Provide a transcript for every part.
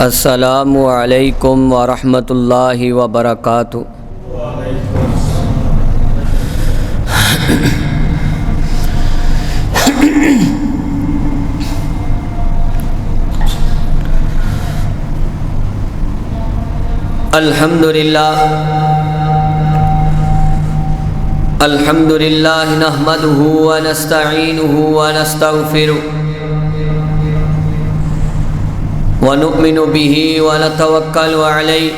السلام علیکم ورحمۃ اللہ وبرکاتہ۔ الحمد للہ نحمدہ ونستعینہ ونستغفرہ ونؤمن به ونتوکل علیہ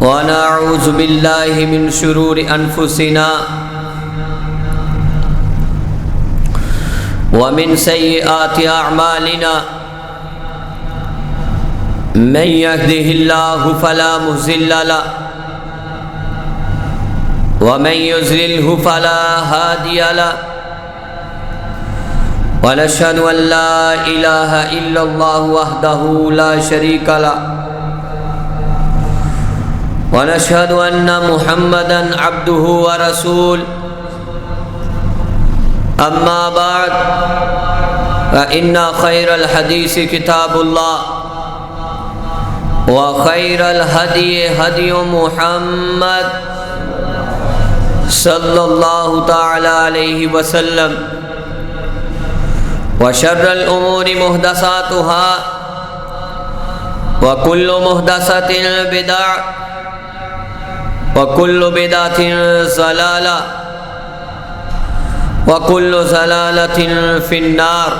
ونعوذ باللہ من شرور انفسنا ومن سیئات اعمالنا من يهده الله فلا مضل له ومن يضلل فلا هادي له ونشهد أن لا إله إلا الله وحده لا شريك له ونشهد أن محمدا عبده ورسوله أما بعد فإن خير الحديث كتاب الله وخير الهدي هدي محمد صلى الله تعالى عليه وسلم وشر الأمور محدثاتها وكل محدثة بدعة وكل بدعة ضلالة وكل ضلالة في النار۔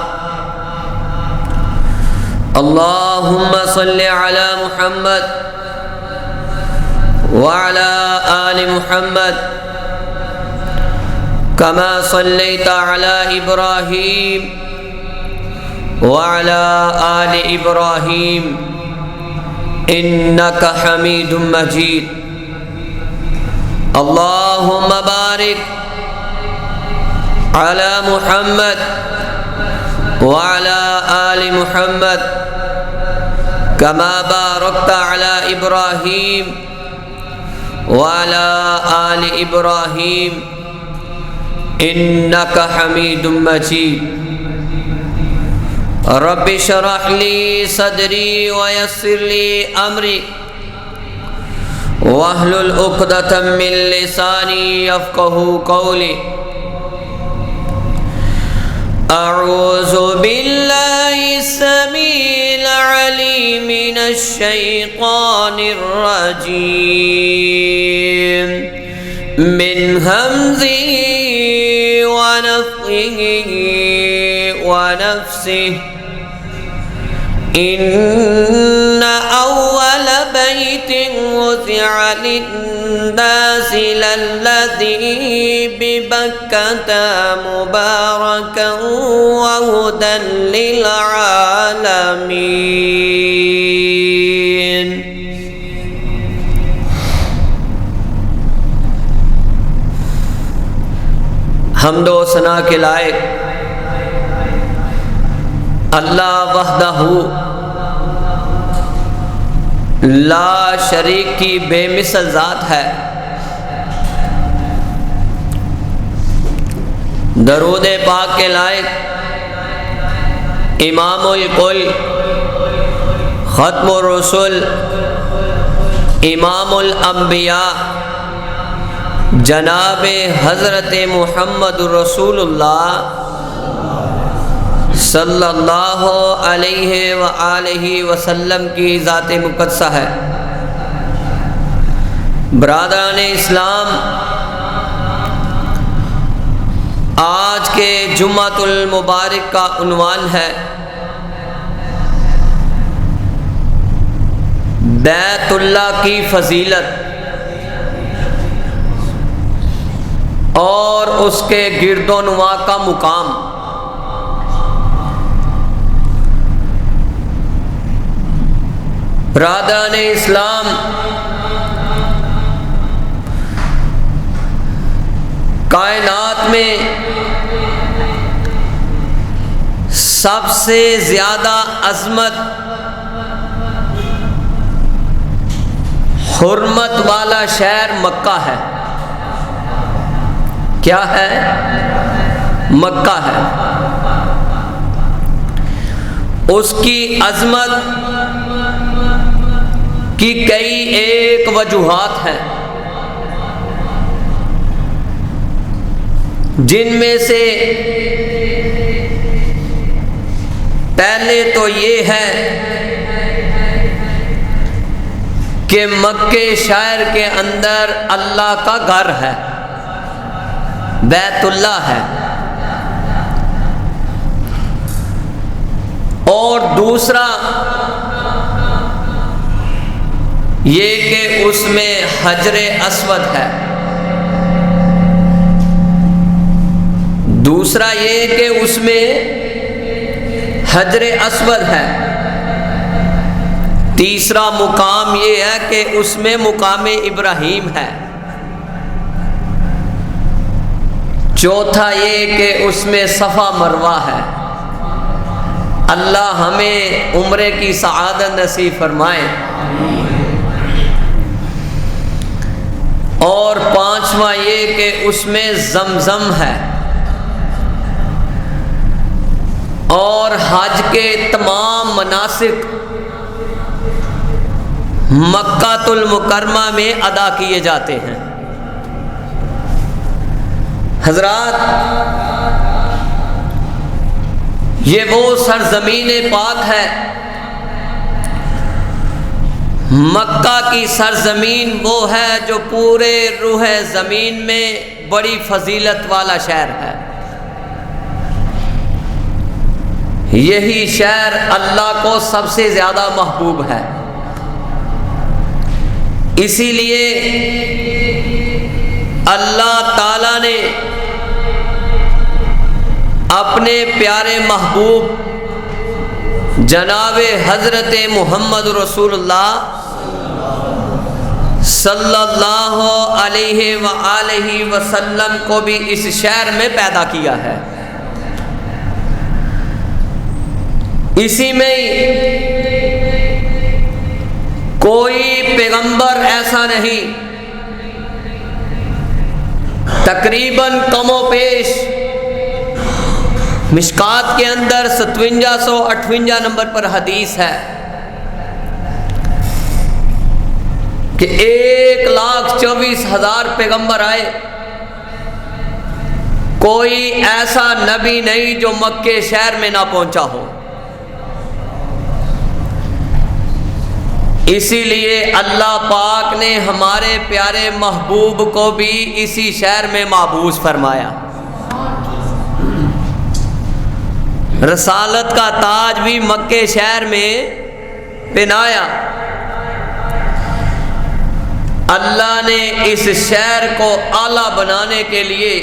اللهم صل على محمد وعلى آل محمد كما صليت على إبراهيم وعلى آل إبراهيم إنك حميد مجيد۔ اللهم بارك على محمد وعلى آل محمد كما باركت على إبراهيم وعلى آل إبراهيم إنك حميد مجيد۔ رب اشرح لي صدري ويسر لي أمري واحلل عقدة من لساني يفقهوا قولي۔ أعوذ بالله السميع العليم من الشيطان الرجيم من همزه ونفخه ونفسه إن أول بيت وضع للناس للذي ببكة مباركا وهدى للعالمين۔ حمد و ثنا کے لائق اللہ وحدہ لا شریک کی بے مثل ذات ہے۔ درود پاک کے لائق امام الکل ختم الرسل امام الانبیاء جناب حضرت محمد رسول اللہ صلی اللہ علیہ وآلہ وسلم کی ذات مقدسہ ہے۔ برادران اسلام، آج کے جمعۃ المبارک کا عنوان ہے بیت اللہ کی فضیلت اور اس کے گرد و نواح کا مقام۔ برادران اسلام، کائنات میں سب سے زیادہ عظمت حرمت والا شہر مکہ ہے۔ کیا ہے؟ مکہ ہے۔ اس کی عظمت کی کئی ایک وجوہات ہیں، جن میں سے پہلے تو یہ ہے کہ مکے شہر کے اندر اللہ کا گھر ہے، بیت اللہ ہے، اور دوسرا یہ کہ اس میں حجر اسود ہے، دوسرا یہ کہ اس میں حجر اسود ہے، تیسرا مقام یہ ہے کہ اس میں مقام ابراہیم ہے، چوتھا یہ کہ اس میں صفا مروہ ہے۔ اللہ ہمیں عمرے کی سعادت نصیب فرمائے۔ اور پانچواں یہ کہ اس میں زمزم ہے، اور حج کے تمام مناسک مکہ المکرمہ میں ادا کیے جاتے ہیں۔ حضرات، یہ وہ سرزمین پاک ہے، مکہ کی سرزمین وہ ہے جو پورے روح زمین میں بڑی فضیلت والا شہر ہے۔ یہی شہر اللہ کو سب سے زیادہ محبوب ہے، اسی لیے اللہ تعالی نے اپنے پیارے محبوب جناب حضرت محمد رسول اللہ صلی اللہ علیہ وآلہ وسلم کو بھی اس شہر میں پیدا کیا ہے۔ اسی میں کوئی پیغمبر ایسا نہیں، تقریباً کم و بیش مشکات کے اندر 5758 نمبر پر حدیث ہے کہ 1,24,000 پیغمبر آئے، کوئی ایسا نبی نہیں جو مکے شہر میں نہ پہنچا ہو۔ اسی لیے اللہ پاک نے ہمارے پیارے محبوب کو بھی اسی شہر میں محبوس فرمایا۔ رسالت کا تاج بھی مکے شہر میں پہنایا۔ اللہ نے اس شہر کو اعلیٰ بنانے کے لیے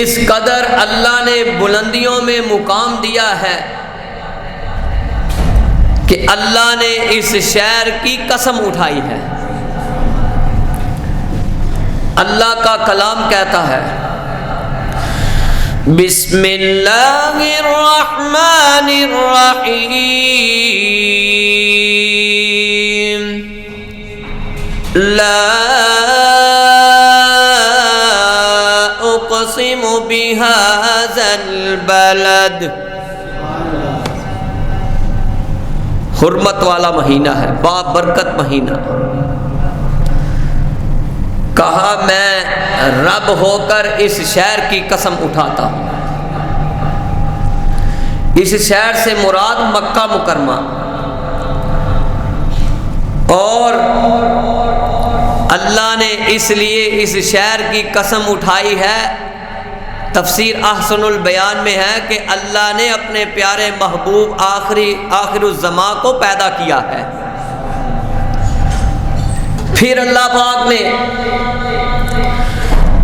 اس قدر اللہ نے بلندیوں میں مقام دیا ہے کہ اللہ نے اس شہر کی قسم اٹھائی ہے۔ اللہ کا کلام کہتا ہے، بسم اللہ الرحمن الرحیم، لا اقسم بهذا البلد، حرمت والا مہینہ ہے، بابرکت مہینہ۔ کہا میں رب ہو کر اس شہر کی قسم اٹھاتا ہوں۔ اس شہر سے مراد مکہ مکرمہ، اور اللہ نے اس لیے اس شہر کی قسم اٹھائی ہے، تفسیر احسن البیان میں ہے کہ اللہ نے اپنے پیارے محبوب آخر الزمان کو پیدا کیا ہے۔ پھر اللہ پاک نے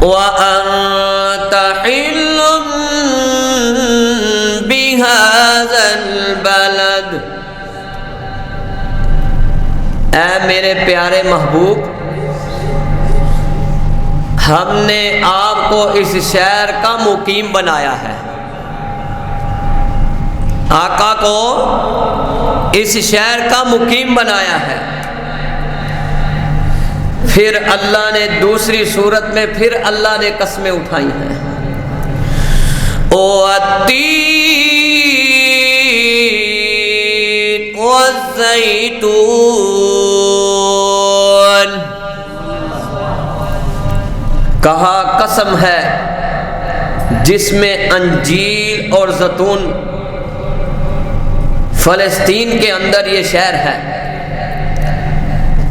وَأَنْتَ حِلٌّ بِهَذَا الْبَلَدِ، اے میرے پیارے محبوب، ہم نے آپ کو اس شہر کا مقیم بنایا ہے۔ آقا کو اس شہر کا مقیم بنایا ہے۔ پھر اللہ نے دوسری صورت میں اللہ نے قسمیں اٹھائی ہیں، وَالتِّينِ والزیتون، کہا قسم ہے جس میں انجیل اور زیتون، فلسطین کے اندر یہ شہر ہے،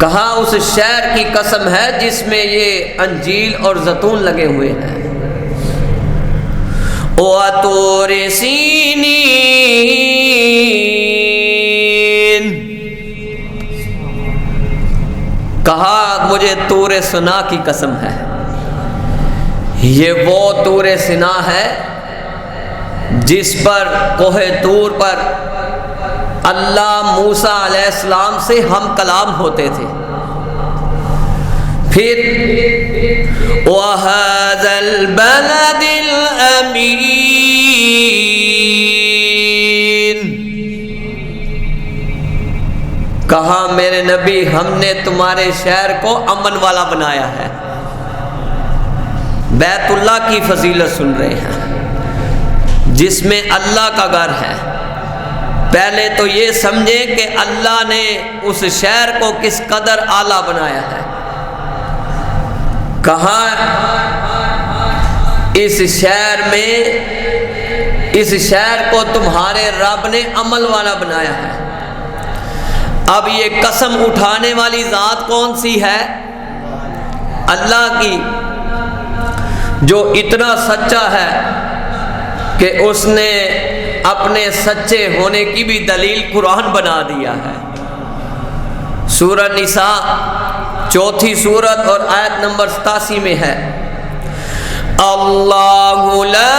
کہا اس شہر کی قسم ہے جس میں یہ انجیل اور زیتون لگے ہوئے ہیں، وَطُورِ سِینِین، کہا مجھے طور سینا کی قسم ہے، یہ وہ طور سینا ہے جس پر کوہ طور پر اللہ موسیٰ علیہ السلام سے ہم کلام ہوتے تھے۔ پھر وَهَذَا الْبَلَدِ الْأَمِينَ، کہا میرے نبی ہم نے تمہارے شہر کو امن والا بنایا ہے۔ بیت اللہ کی فضیلت سن رہے ہیں جس میں اللہ کا گھر ہے۔ پہلے تو یہ سمجھیں کہ اللہ نے اس شہر کو کس قدر اعلیٰ بنایا ہے۔ کہا اس شہر کو تمہارے رب نے عمل والا بنایا ہے۔ اب یہ قسم اٹھانے والی ذات کون سی ہے؟ اللہ کی، جو اتنا سچا ہے کہ اس نے اپنے سچے ہونے کی بھی دلیل قرآن بنا دیا ہے۔ سورہ نساء 4 سورت اور آیت نمبر 87 میں ہے، اللہ لا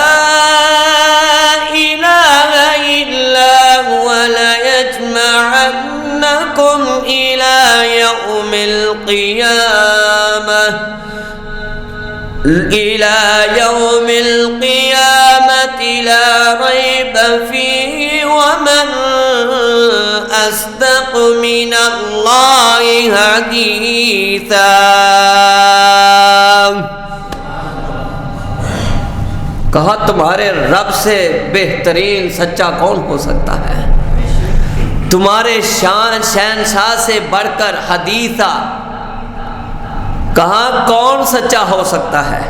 الہ الا هو لیجمعنکم الى یوم القیامہ لا ریب فیہ ومن اصدق من اللہ حدیثا، کہا تمہارے رب سے بہترین سچا کون ہو سکتا ہے؟ تمہارے شہنشاہ سے بڑھ کر حدیثہ، کہا کون سچا ہو سکتا ہے؟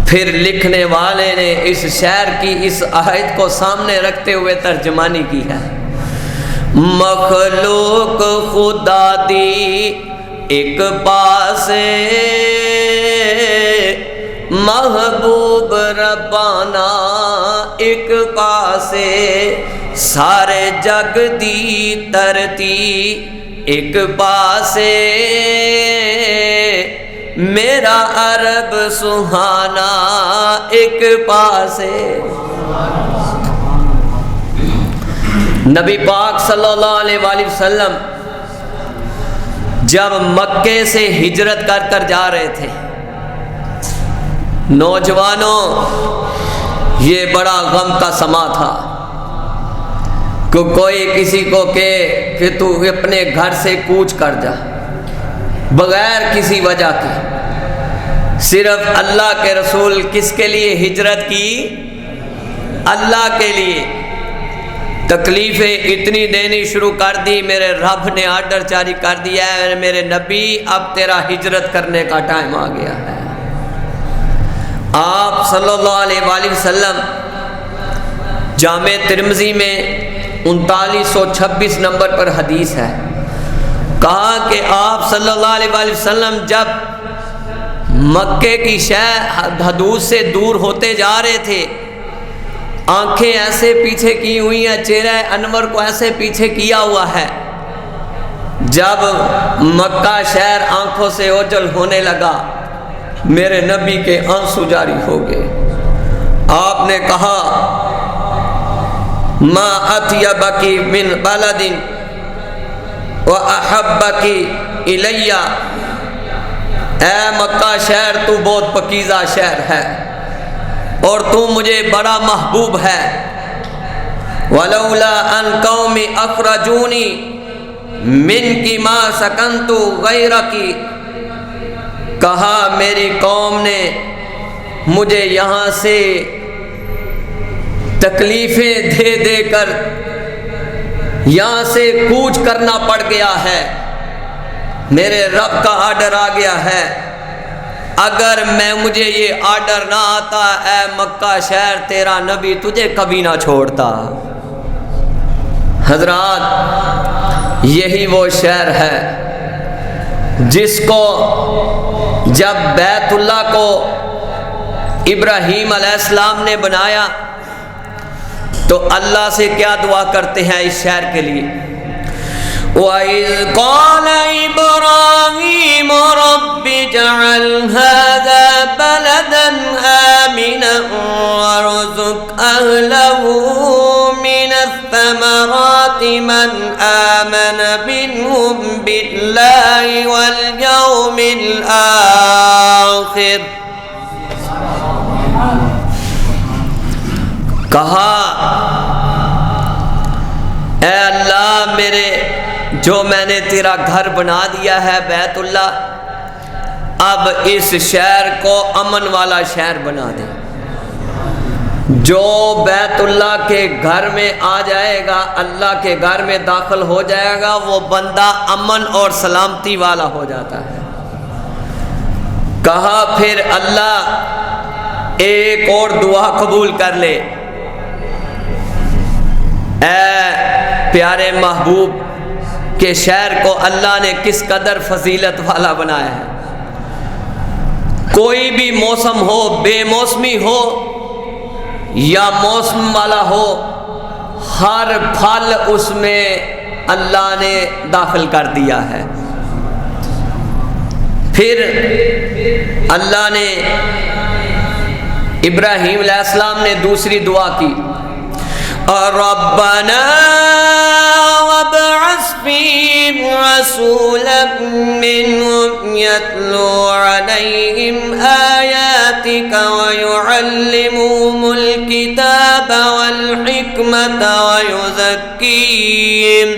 پھر لکھنے والے نے اس شعر کی اس آیت کو سامنے رکھتے ہوئے ترجمانی کی ہے، مخلوق خدا دی ایک پاسے، محبوب ربانا ایک پاسے، سارے جگ دی ترتی ایک پاسے، میرا عرب سہانا ایک پاسے۔ نبی پاک صلی اللہ علیہ وآلہ وسلم جب مکے سے ہجرت کر کر جا رہے تھے، نوجوانوں یہ بڑا غم کا سما تھا کہ کوئی کسی کو کہے کہ تو اپنے گھر سے کوچ کر جا بغیر کسی وجہ کے، صرف اللہ کے رسول کس کے لیے ہجرت کی؟ اللہ کے لیے۔ تکلیفیں اتنی دینی شروع کر دی، میرے رب نے آرڈر جاری کر دیا ہے، میرے نبی اب تیرا ہجرت کرنے کا ٹائم آ گیا ہے۔ آپ صلی اللہ علیہ وآلہ وسلم جامع ترمذی میں 3926 نمبر پر حدیث ہے، کہا کہ آپ صلی اللہ علیہ وآلہ وسلم جب مکے کی حدود سے دور ہوتے جا رہے تھے، آنکھیں ایسے پیچھے کی ہوئی ہیں، چہرہ انور کو ایسے پیچھے کیا ہوا ہے، جب مکہ شہر آنکھوں سے اوجھل ہونے لگا میرے نبی کے آنسو جاری ہو گئے۔ آپ نے کہا ما اطیبکی من بلد وَأَحَبَّكِ إِلَيَّ، اے مکہ شہر تو بہت پکیزہ شہر ہے اور تو مجھے بڑا محبوب ہے، وَلَوْلَا أَن قَوْمِ أَخْرَجُونِي مِنْكِ مَا سَكَنْتُ غَيْرَكِ، کہا میری قوم نے مجھے یہاں سے تکلیفیں دے دے کر یہاں سے کوچ کرنا پڑ گیا ہے، میرے رب کا آرڈر آ گیا ہے، اگر مجھے یہ آرڈر نہ آتا اے مکہ شہر تیرا نبی تجھے کبھی نہ چھوڑتا۔ حضرات یہی وہ شہر ہے جس کو جب بیت اللہ کو ابراہیم علیہ السلام نے بنایا تو اللہ سے کیا دعا کرتے ہیں اس شہر کے لیے؟ وَإِذْ قَالَ إِبْرَاهِيمُ رَبِّ اجْعَلْ هَذَا بَلَدًا آمِنًا وَارْزُقْ أَهْلَهُ مِنَ الثَّمَرَاتِ مَنْ آمَنَ مِنْهُمْ بِاللَّهِ وَالْيَوْمِ الْآخِرِ۔ کہا اے اللہ میرے جو میں نے تیرا گھر بنا دیا ہے بیت اللہ، اب اس شہر کو امن والا شہر بنا دے۔ جو بیت اللہ کے گھر میں آ جائے گا، اللہ کے گھر میں داخل ہو جائے گا، وہ بندہ امن اور سلامتی والا ہو جاتا ہے۔ کہا پھر اللہ ایک اور دعا قبول کر لے، اے پیارے محبوب کے شہر کو اللہ نے کس قدر فضیلت والا بنایا ہے۔ کوئی بھی موسم ہو، بے موسمی ہو یا موسم والا ہو، ہر پھل اس میں اللہ نے داخل کر دیا ہے۔ پھر اللہ نے ابراہیم علیہ السلام نے دوسری دعا کی، رَبَّنَا وَابْعَثْ فِيهِمْ رَسُولًا مِّنْهُمْ يَتْلُو عَلَيْهِمْ آيَاتِكَ وَيُعَلِّمُهُمُ الْكِتَابَ وَالْحِكْمَةَ وَيُزَكِّيهِمْ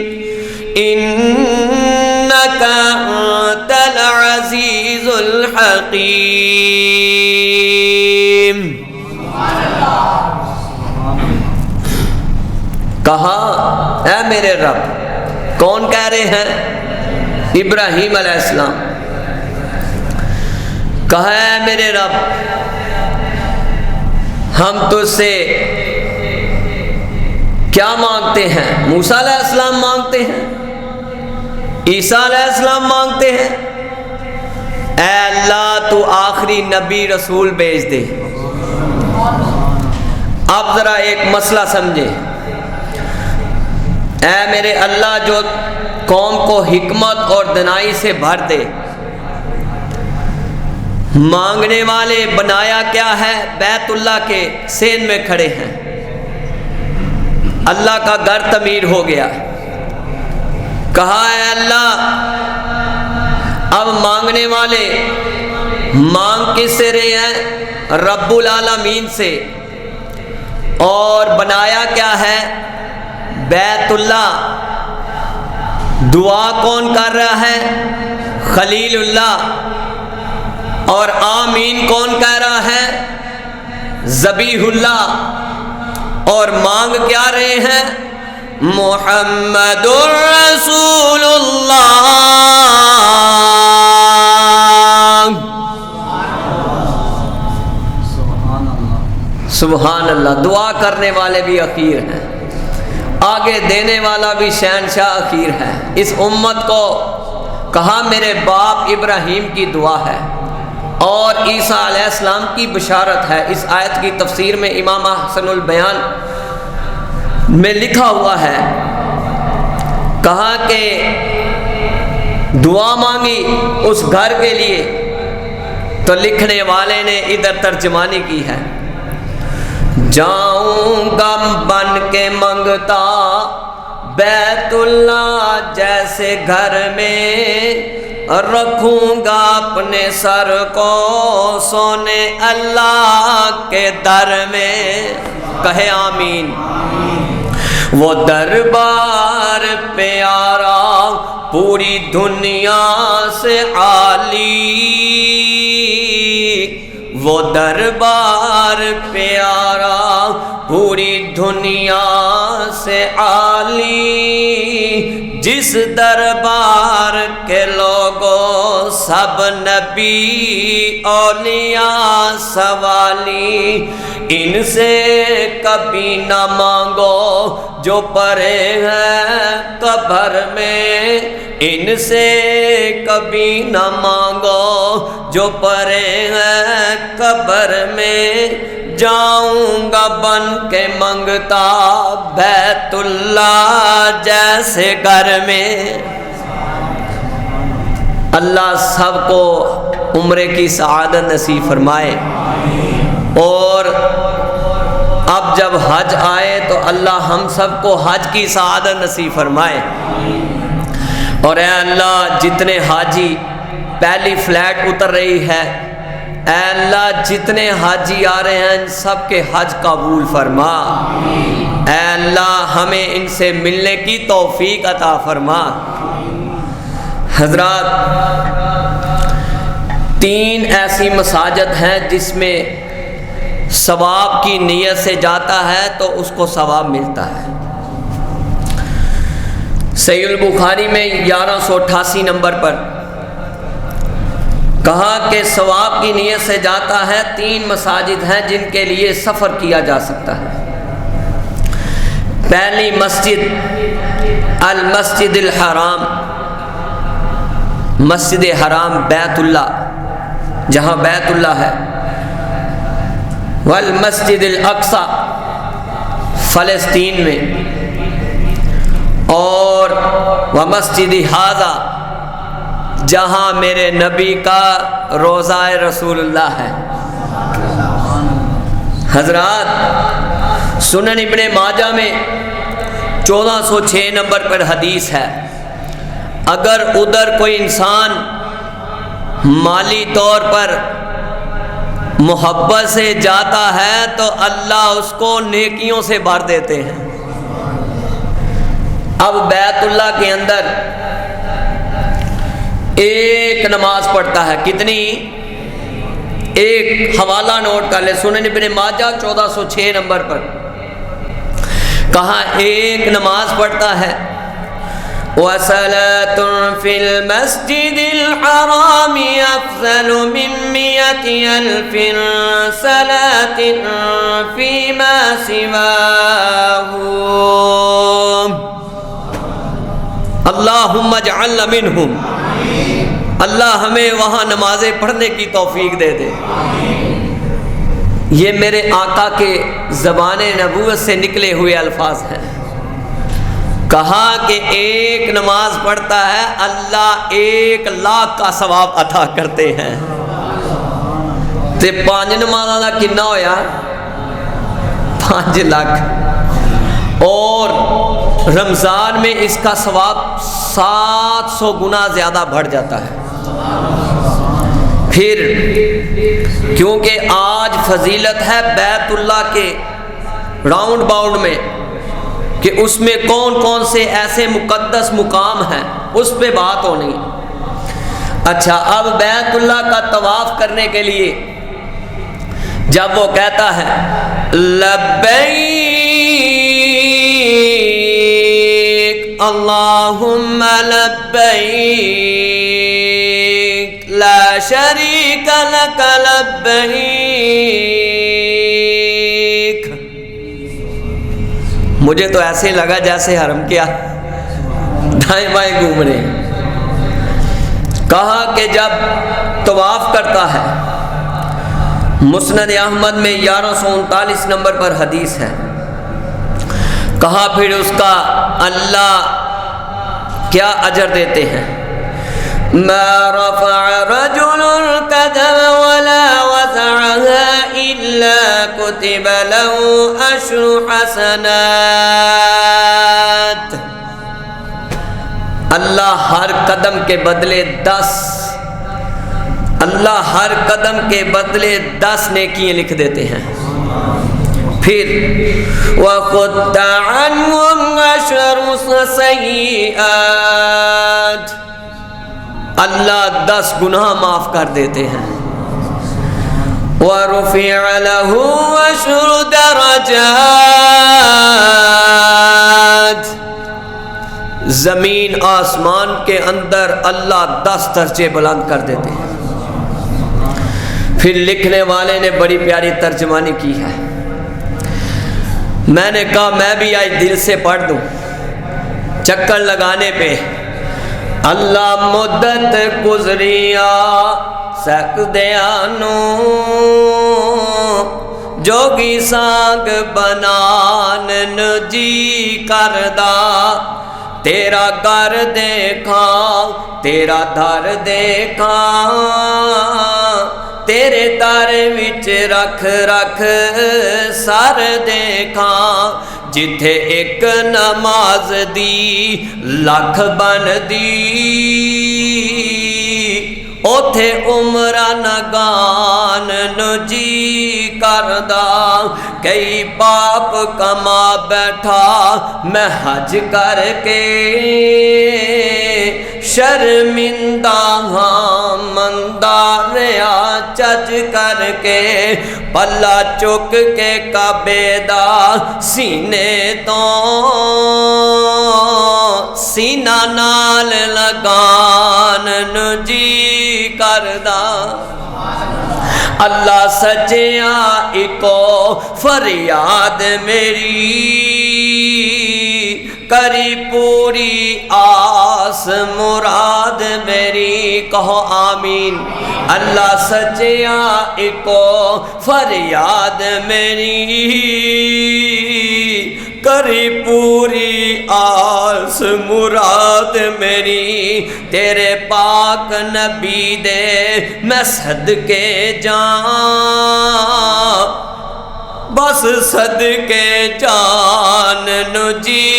إِنَّكَ أَنْتَ الْعَزِيزُ الْحَكِيمُ۔ کہا اے میرے رب، کون کہہ رہے ہیں؟ ابراہیم علیہ السلام۔ کہا اے میرے رب، ہم تجھ سے کیا مانگتے ہیں؟ موسیٰ علیہ السلام مانگتے ہیں، عیسیٰ علیہ السلام مانگتے ہیں، اے اللہ تو آخری نبی رسول بھیج دے۔ اب ذرا ایک مسئلہ سمجھے، اے میرے اللہ جو قوم کو حکمت اور دانائی سے بھر دے، مانگنے والے بنایا کیا ہے؟ بیت اللہ کے سین میں کھڑے ہیں، اللہ کا گھر تعمیر ہو گیا۔ کہا اے اللہ اب مانگنے والے مانگ کس سے رہے ہیں؟ رب العالمین سے، اور بنایا کیا ہے؟ بیت اللہ۔ دعا کون کر رہا ہے؟ خلیل اللہ۔ اور آمین کون کہہ رہا ہے؟ ذبیح اللہ۔ اور مانگ کیا رہے ہیں؟ محمد رسول اللہ۔ سبحان اللہ۔ دعا کرنے والے بھی اخیر ہیں، آگے دینے والا بھی شہنشاہ اخیر ہے۔ اس امت کو کہا میرے باپ ابراہیم کی دعا ہے اور عیسیٰ علیہ السلام کی بشارت ہے۔ اس آیت کی تفسیر میں امام احسن البیان میں لکھا ہوا ہے، کہا کہ دعا مانگی اس گھر کے لیے، تو لکھنے والے نے ادھر ترجمانی کی ہے، جاؤں گا بن کے منگتا بیت اللہ جیسے گھر میں، رکھوں گا اپنے سر کو سونے اللہ کے در میں۔ کہے آمین۔ وہ دربار پیارا پوری دنیا سے عالی، وہ دربار پیارا پوری دنیا سے عالی، جس دربار کے لوگوں سب نبی اولیاء سوالی، ان سے کبھی نہ مانگو جو پڑے ہیں قبر میں، ان سے کبھی نہ مانگو جو پڑے ہیں قبر میں، جاؤں گا بن کے منگتا بیت اللہ جیسے گھر میں۔ اللہ سب کو عمرے کی سعادت نصیب فرمائے، اور اب جب حج آئے تو اللہ ہم سب کو حج کی سعادت نصیب فرمائے، اور اے اللہ جتنے حاجی پہلی فلائٹ اتر رہی ہے، اے اللہ جتنے حاجی آ رہے ہیں ان سب کے حج قبول فرما، اے اللہ ہمیں ان سے ملنے کی توفیق عطا فرما۔ حضرات، 3 ایسی مساجد ہیں جس میں ثواب کی نیت سے جاتا ہے تو اس کو ثواب ملتا ہے۔ صحیح البخاری میں 1188 نمبر پر کہا کہ ثواب کی نیت سے جاتا ہے، 3 مساجد ہیں جن کے لیے سفر کیا جا سکتا ہے۔ پہلی مسجد المسجد الحرام، مسجد حرام بیت اللہ جہاں بیت اللہ ہے، والمسجد الاقصی فلسطین میں، اور ومسجد ھذا جہاں میرے نبی کا روضہ رسول اللہ ہے۔ حضرات، سنن ابن ماجہ میں 1406 نمبر پر حدیث ہے، اگر ادھر کوئی انسان مالی طور پر محبت سے جاتا ہے تو اللہ اس کو نیکیوں سے بھر دیتے ہیں۔ اب بیت اللہ کے اندر ایک نماز پڑھتا ہے، کتنی؟ ایک، حوالہ نوٹ کر لے، سنن ابن ماجہ 1406 نمبر پر کہا ایک نماز پڑھتا ہے، وَصَلَاةٌ فِي الْمَسْجِدِ الْحَرَامِ أَفْضَلُ مِن 100,000 صَلَاةٍ فِيمَا سِوَاهُ اللہم اجعلنا منہم۔ اللہ ہمیں وہاں نمازیں پڑھنے کی توفیق دے دے۔ یہ میرے آقا کے زبان نبوت سے نکلے ہوئے الفاظ ہیں۔ کہا کہ ایک نماز پڑھتا ہے اللہ 1,00,000 کا ثواب عطا کرتے ہیں، تے 5 نمازاں دا کنا ہویا؟ 5 لاکھ۔ اور رمضان میں اس کا ثواب 700 گنا زیادہ بڑھ جاتا ہے۔ پھر کیونکہ آج فضیلت ہے بیت اللہ کے راؤنڈ باؤنڈ میں کہ اس میں کون کون سے ایسے مقدس مقام ہیں، اس پہ بات ہونی۔ اچھا، اب بیت اللہ کا طواف کرنے کے لیے جب وہ کہتا ہے لبیک اللہم لبیک لا شریک لک لبیک، مجھے تو ایسے لگا جیسے حرم کیا دائیں بائیں گھوم رہے ہیں۔ کہا کہ جب طواف کرتا ہے، مسند احمد میں 1139 نمبر پر حدیث ہے، کہا پھر اس کا اللہ کیا اجر دیتے ہیں؟ ما رفع رجل القدم ولا وضعها الا كتب له 10 حسنات۔ اللہ ہر قدم کے بدلے 10، اللہ ہر قدم کے بدلے 10 نیکیاں لکھ دیتے ہیں۔ پھر وَخُدَّ عَنْهُمْ 10 سَيِّئَاتٍ، اللہ 10 گناہ معاف کر دیتے ہیں۔ وَرُفِعَ لَهُ أَشْرُ دَرَجَاتٍ، زمین آسمان کے اندر اللہ 10 درجے بلند کر دیتے ہیں۔ پھر لکھنے والے نے بڑی پیاری ترجمانی کی ہے، میں نے کہا میں بھی آج دل سے پڑھ دوں چکر لگانے پہ۔ اللہ مدت گزریا سکدیانو، جوگی سانگ بنان جی کردا، تیرا گھر دیکھاں تیرا در دیکھاں، تیرے در وچ رکھ رکھ سر دیکھاں، جتھے ایک نماز دی لکھ بن دی، اوتھے عمرہ نگان نجی کردا، کئی پاپ کما بیٹھا میں حج کر کے، شرمندہ ہاں مندہ ریا چج کر کے، پلہ چک کے کعبے دا سینے تو سینہ نال لگان نجی کردا۔ اللہ سچیا اکو فریاد میری، کری پوری آس مراد میری، کہو آمین۔ اللہ سچیا اکو فریاد میری، کری پوری آس مراد میری، تیرے پاک نبی دے میں صدقے جان، بس صدقے جان نجی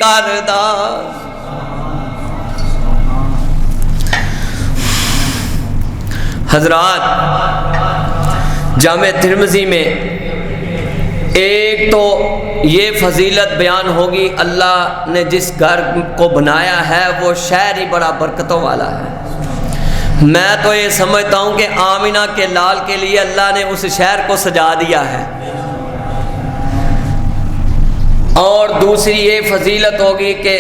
کردا۔ حضرات، جامع ترمذی میں ایک تو یہ فضیلت بیان ہوگی، اللہ نے جس گھر کو بنایا ہے وہ شہر ہی بڑا برکتوں والا ہے۔ میں تو یہ سمجھتا ہوں کہ آمینہ کے لال کے لیے اللہ نے اس شہر کو سجا دیا ہے۔ اور دوسری یہ فضیلت ہوگی کہ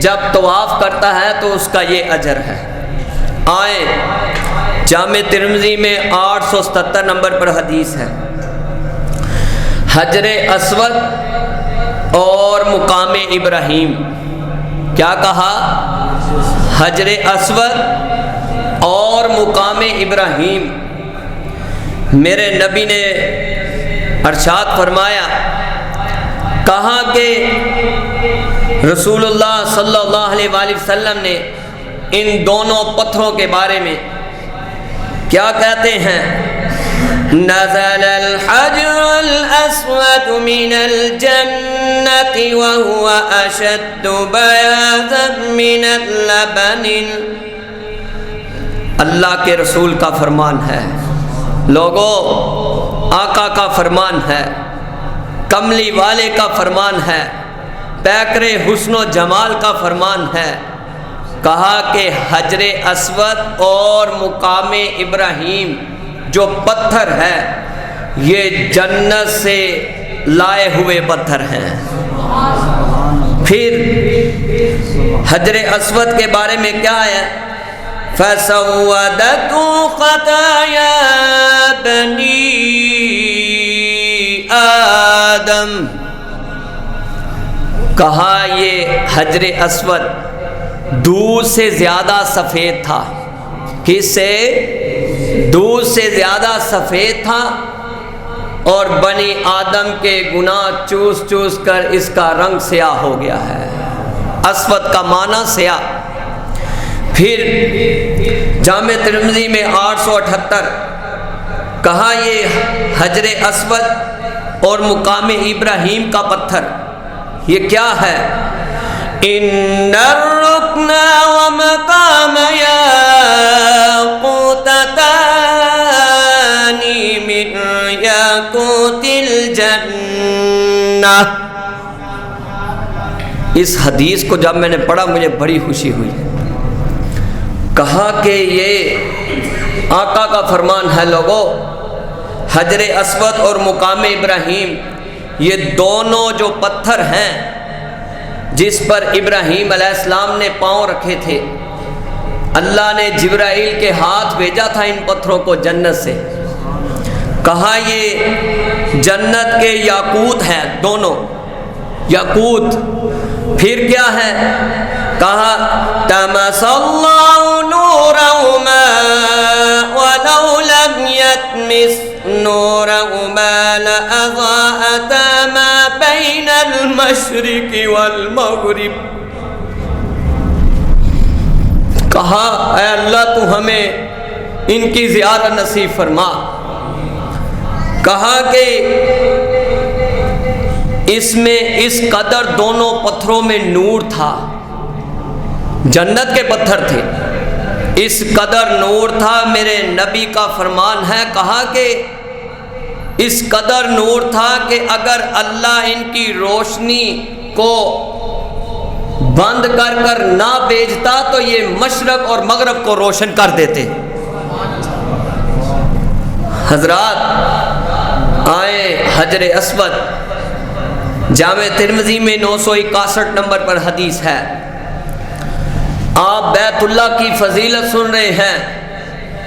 جب طواف کرتا ہے تو اس کا یہ اجر ہے۔ آئیں، جامع ترمذی میں 877 نمبر پر حدیث ہے، حجر اسود اور مقام ابراہیم۔ کیا کہا؟ حجر اسود اور مقام ابراہیم۔ میرے نبی نے ارشاد فرمایا، کہا کہ رسول اللہ صلی اللہ علیہ وآلہ وسلم نے ان دونوں پتھروں کے بارے میں کیا کہتے ہیں؟ نزل الحجر الاسود من الجنة وهو اشد بياضا من اللبن۔ اللہ کے رسول کا فرمان ہے، لوگو آقا کا فرمان ہے، کملی والے کا فرمان ہے، پیکر حسن و جمال کا فرمان ہے۔ کہا کہ حجر اسود اور مقام ابراہیم جو پتھر ہے یہ جنت سے لائے ہوئے پتھر ہیں۔ پھر حجر اسود کے بارے میں کیا ہے؟ فَسَوَّدَتْهُ خَطَايَا بَنِي آدم۔ کہا یہ حجر اسود دودھ سے زیادہ سفید تھا۔ کس سے؟ دودھ سے زیادہ سفید تھا، اور بنی آدم کے گناہ چوس چوس کر اس کا رنگ سیاہ ہو گیا ہے۔ اسود کا معنی سیاہ۔ پھر جامع ترمذی میں 878 کہا یہ حجر اسود اور مقام ابراہیم کا پتھر یہ کیا ہے؟ ان الرکن ومقام یاقوتتان من یاقوت الجنہ۔ اس حدیث کو جب میں نے پڑھا مجھے بڑی خوشی ہوئی۔ کہا کہ یہ آقا کا فرمان ہے، لوگو حجر اسود اور مقام ابراہیم یہ دونوں جو پتھر ہیں جس پر ابراہیم علیہ السلام نے پاؤں رکھے تھے، اللہ نے جبرائیل کے ہاتھ بھیجا تھا ان پتھروں کو جنت سے، کہا یہ جنت کے یاقوت ہیں دونوں یاقوت۔ پھر کیا ہے؟ کہا تمس اللہ نورہما ولو لم یتمس نورہما لأضاءتا ما بین المشرق والمغرب۔ کہا اے اللہ تو ہمیں ان کی زیارت نصیب فرما۔ کہا کہ اس میں اس قدر دونوں پتھروں میں نور تھا، جنت کے پتھر تھے، اس قدر نور تھا۔ میرے نبی کا فرمان ہے، کہا کہ اس قدر نور تھا کہ اگر اللہ ان کی روشنی کو بند کر کر نہ بھیجتا تو یہ مشرق اور مغرب کو روشن کر دیتے۔ حضرات آئے حجر اسود، جامع ترمذی میں 961 نمبر پر حدیث ہے، آپ بیت اللہ کی فضیلت سن رہے ہیں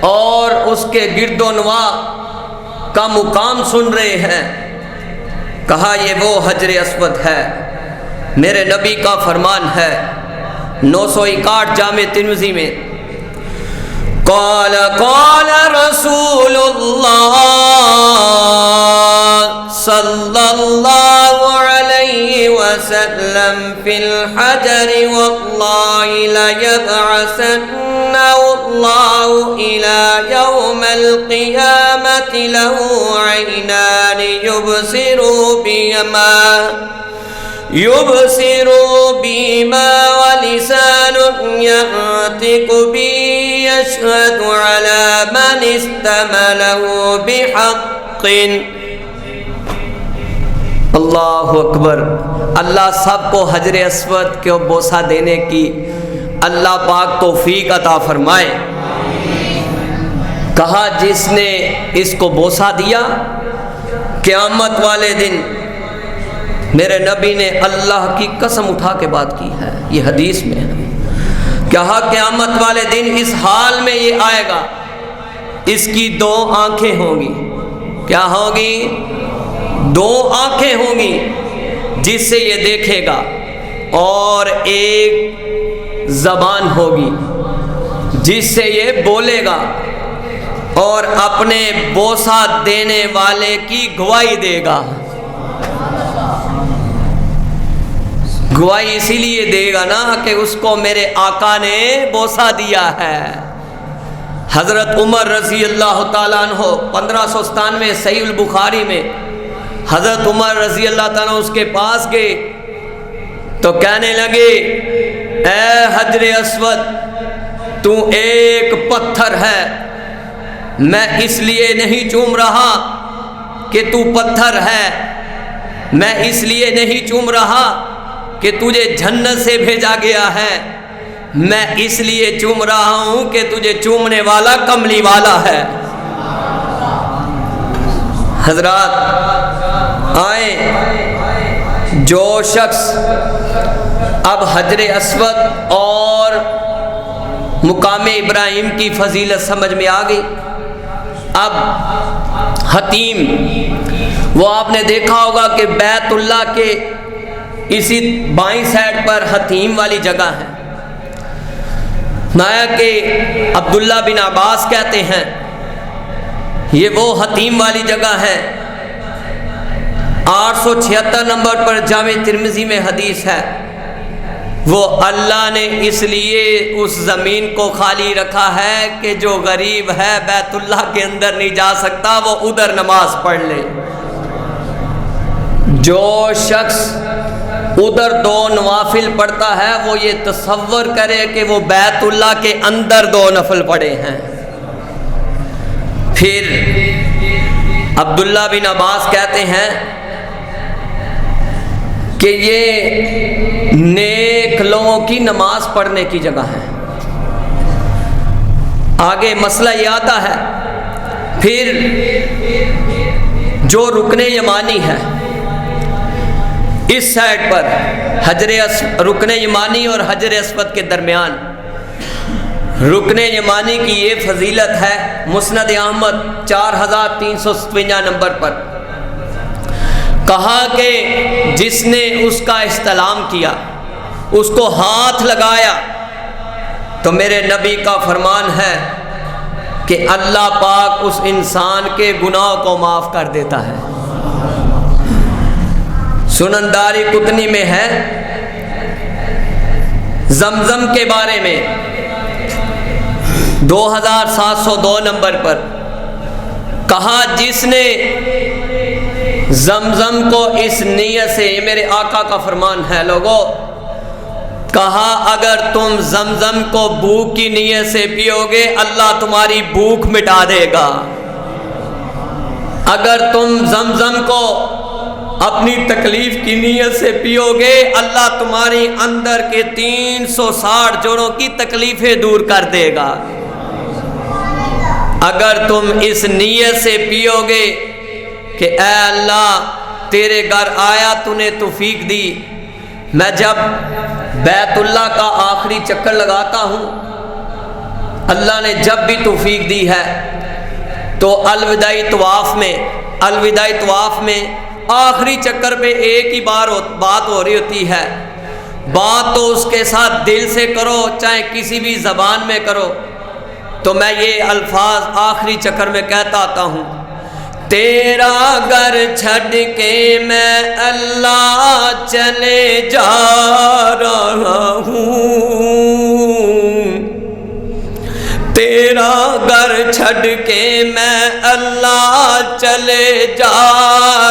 اور اس کے گرد و نواح کا مقام سن رہے ہیں۔ کہا یہ وہ حجر اسود ہے، میرے نبی کا فرمان ہے 961 جامع ترمذی میں، قال قال رسول اللہ صلی اللہ علیہ وسلم فی الحجر واللہ لیبعثن اللہ الى یوم القیامت له عینان یبصروا بما ولسان ينطق به يشهد على من استمله بحق۔ اللہ اکبر۔ اللہ سب کو حجر اسود کو بوسہ دینے کی اللہ پاک توفیق عطا فرمائے۔ کہا جس نے اس کو بوسہ دیا قیامت والے دن، میرے نبی نے اللہ کی قسم اٹھا کے بات کی ہے، یہ حدیث میں ہے، کہا قیامت والے دن اس حال میں یہ آئے گا، اس کی دو آنکھیں ہوں گی۔ کیا ہوگی؟ دو آنکھیں ہوں گی جس سے یہ دیکھے گا، اور ایک زبان ہوگی جس سے یہ بولے گا اور اپنے بوسہ دینے والے کی گواہی دے گا۔ گواہی اسی لیے دے گا نا کہ اس کو میرے آقا نے بوسہ دیا ہے۔ حضرت عمر رضی اللہ تعالیٰ عنہ 1597 صحیح البخاری میں حضرت عمر رضی اللہ تعالیٰ اس کے پاس گئے تو کہنے لگے اے حجر اسود تو ایک پتھر ہے، میں اس لیے نہیں چوم رہا کہ تو پتھر ہے، میں اس لیے نہیں چوم رہا کہ تجھے جنت سے بھیجا گیا ہے، میں اس لیے چوم رہا ہوں کہ تجھے چومنے والا کملی والا ہے۔ حضرات آئیں، جو شخص اب حجر اسود اور مقام ابراہیم کی فضیلت سمجھ میں آ گئی، اب حتیم، وہ آپ نے دیکھا ہوگا کہ بیت اللہ کے اسی بائیں سائڈ پر حتیم والی جگہ ہے، نایا کہ عبداللہ بن عباس کہتے ہیں یہ وہ حتیم والی جگہ ہے۔ 876 نمبر پر جامع ترمذی میں حدیث ہے، وہ اللہ نے اس لیے اس زمین کو خالی رکھا ہے کہ جو غریب ہے بیت اللہ کے اندر نہیں جا سکتا، وہ ادھر نماز پڑھ لے۔ جو شخص ادھر دو نوافل پڑھتا ہے وہ یہ تصور کرے کہ وہ بیت اللہ کے اندر دو نفل پڑھے ہیں۔ پھر عبداللہ بن عباس کہتے ہیں کہ یہ نیک لوگوں کی نماز پڑھنے کی جگہ ہے۔ آگے مسئلہ یہ آتا ہے، پھر جو رکن یمانی ہے اس سائڈ پر رکن یمانی اور حجر اسود کے درمیان رکن یمانی کی یہ فضیلت ہے، مسند احمد 4357 نمبر پر کہا کہ جس نے اس کا استلام کیا، اس کو ہاتھ لگایا، تو میرے نبی کا فرمان ہے کہ اللہ پاک اس انسان کے گناہ کو معاف کر دیتا ہے۔ سنن داری قطنی میں ہے زمزم کے بارے میں 2702 نمبر پر کہا جس نے زمزم کو اس نیت سے، یہ میرے آقا کا فرمان ہے لوگوں، کہا اگر تم زمزم کو بھوک کی نیت سے پیو گے اللہ تمہاری بھوک مٹا دے گا۔ اگر تم زمزم کو اپنی تکلیف کی نیت سے پیو گے اللہ تمہاری اندر کے 360 جوڑوں کی تکلیفیں دور کر دے گا۔ اگر تم اس نیت سے پیو گے کہ اے اللہ تیرے گھر آیا، تو نے توفیق دی، میں جب بیت اللہ کا آخری چکر لگاتا ہوں، اللہ نے جب بھی توفیق دی ہے تو الوداعی طواف میں آخری چکر پہ ایک ہی بات ہو رہی ہوتی ہے، بات تو اس کے ساتھ دل سے کرو چاہے کسی بھی زبان میں کرو، تو میں یہ الفاظ آخری چکر میں کہتا آتا ہوں، تیرا گھر چھڑ کے میں اللہ چلے جا رہا ہوں، تیرا گھر چھڑ کے میں اللہ چلے جا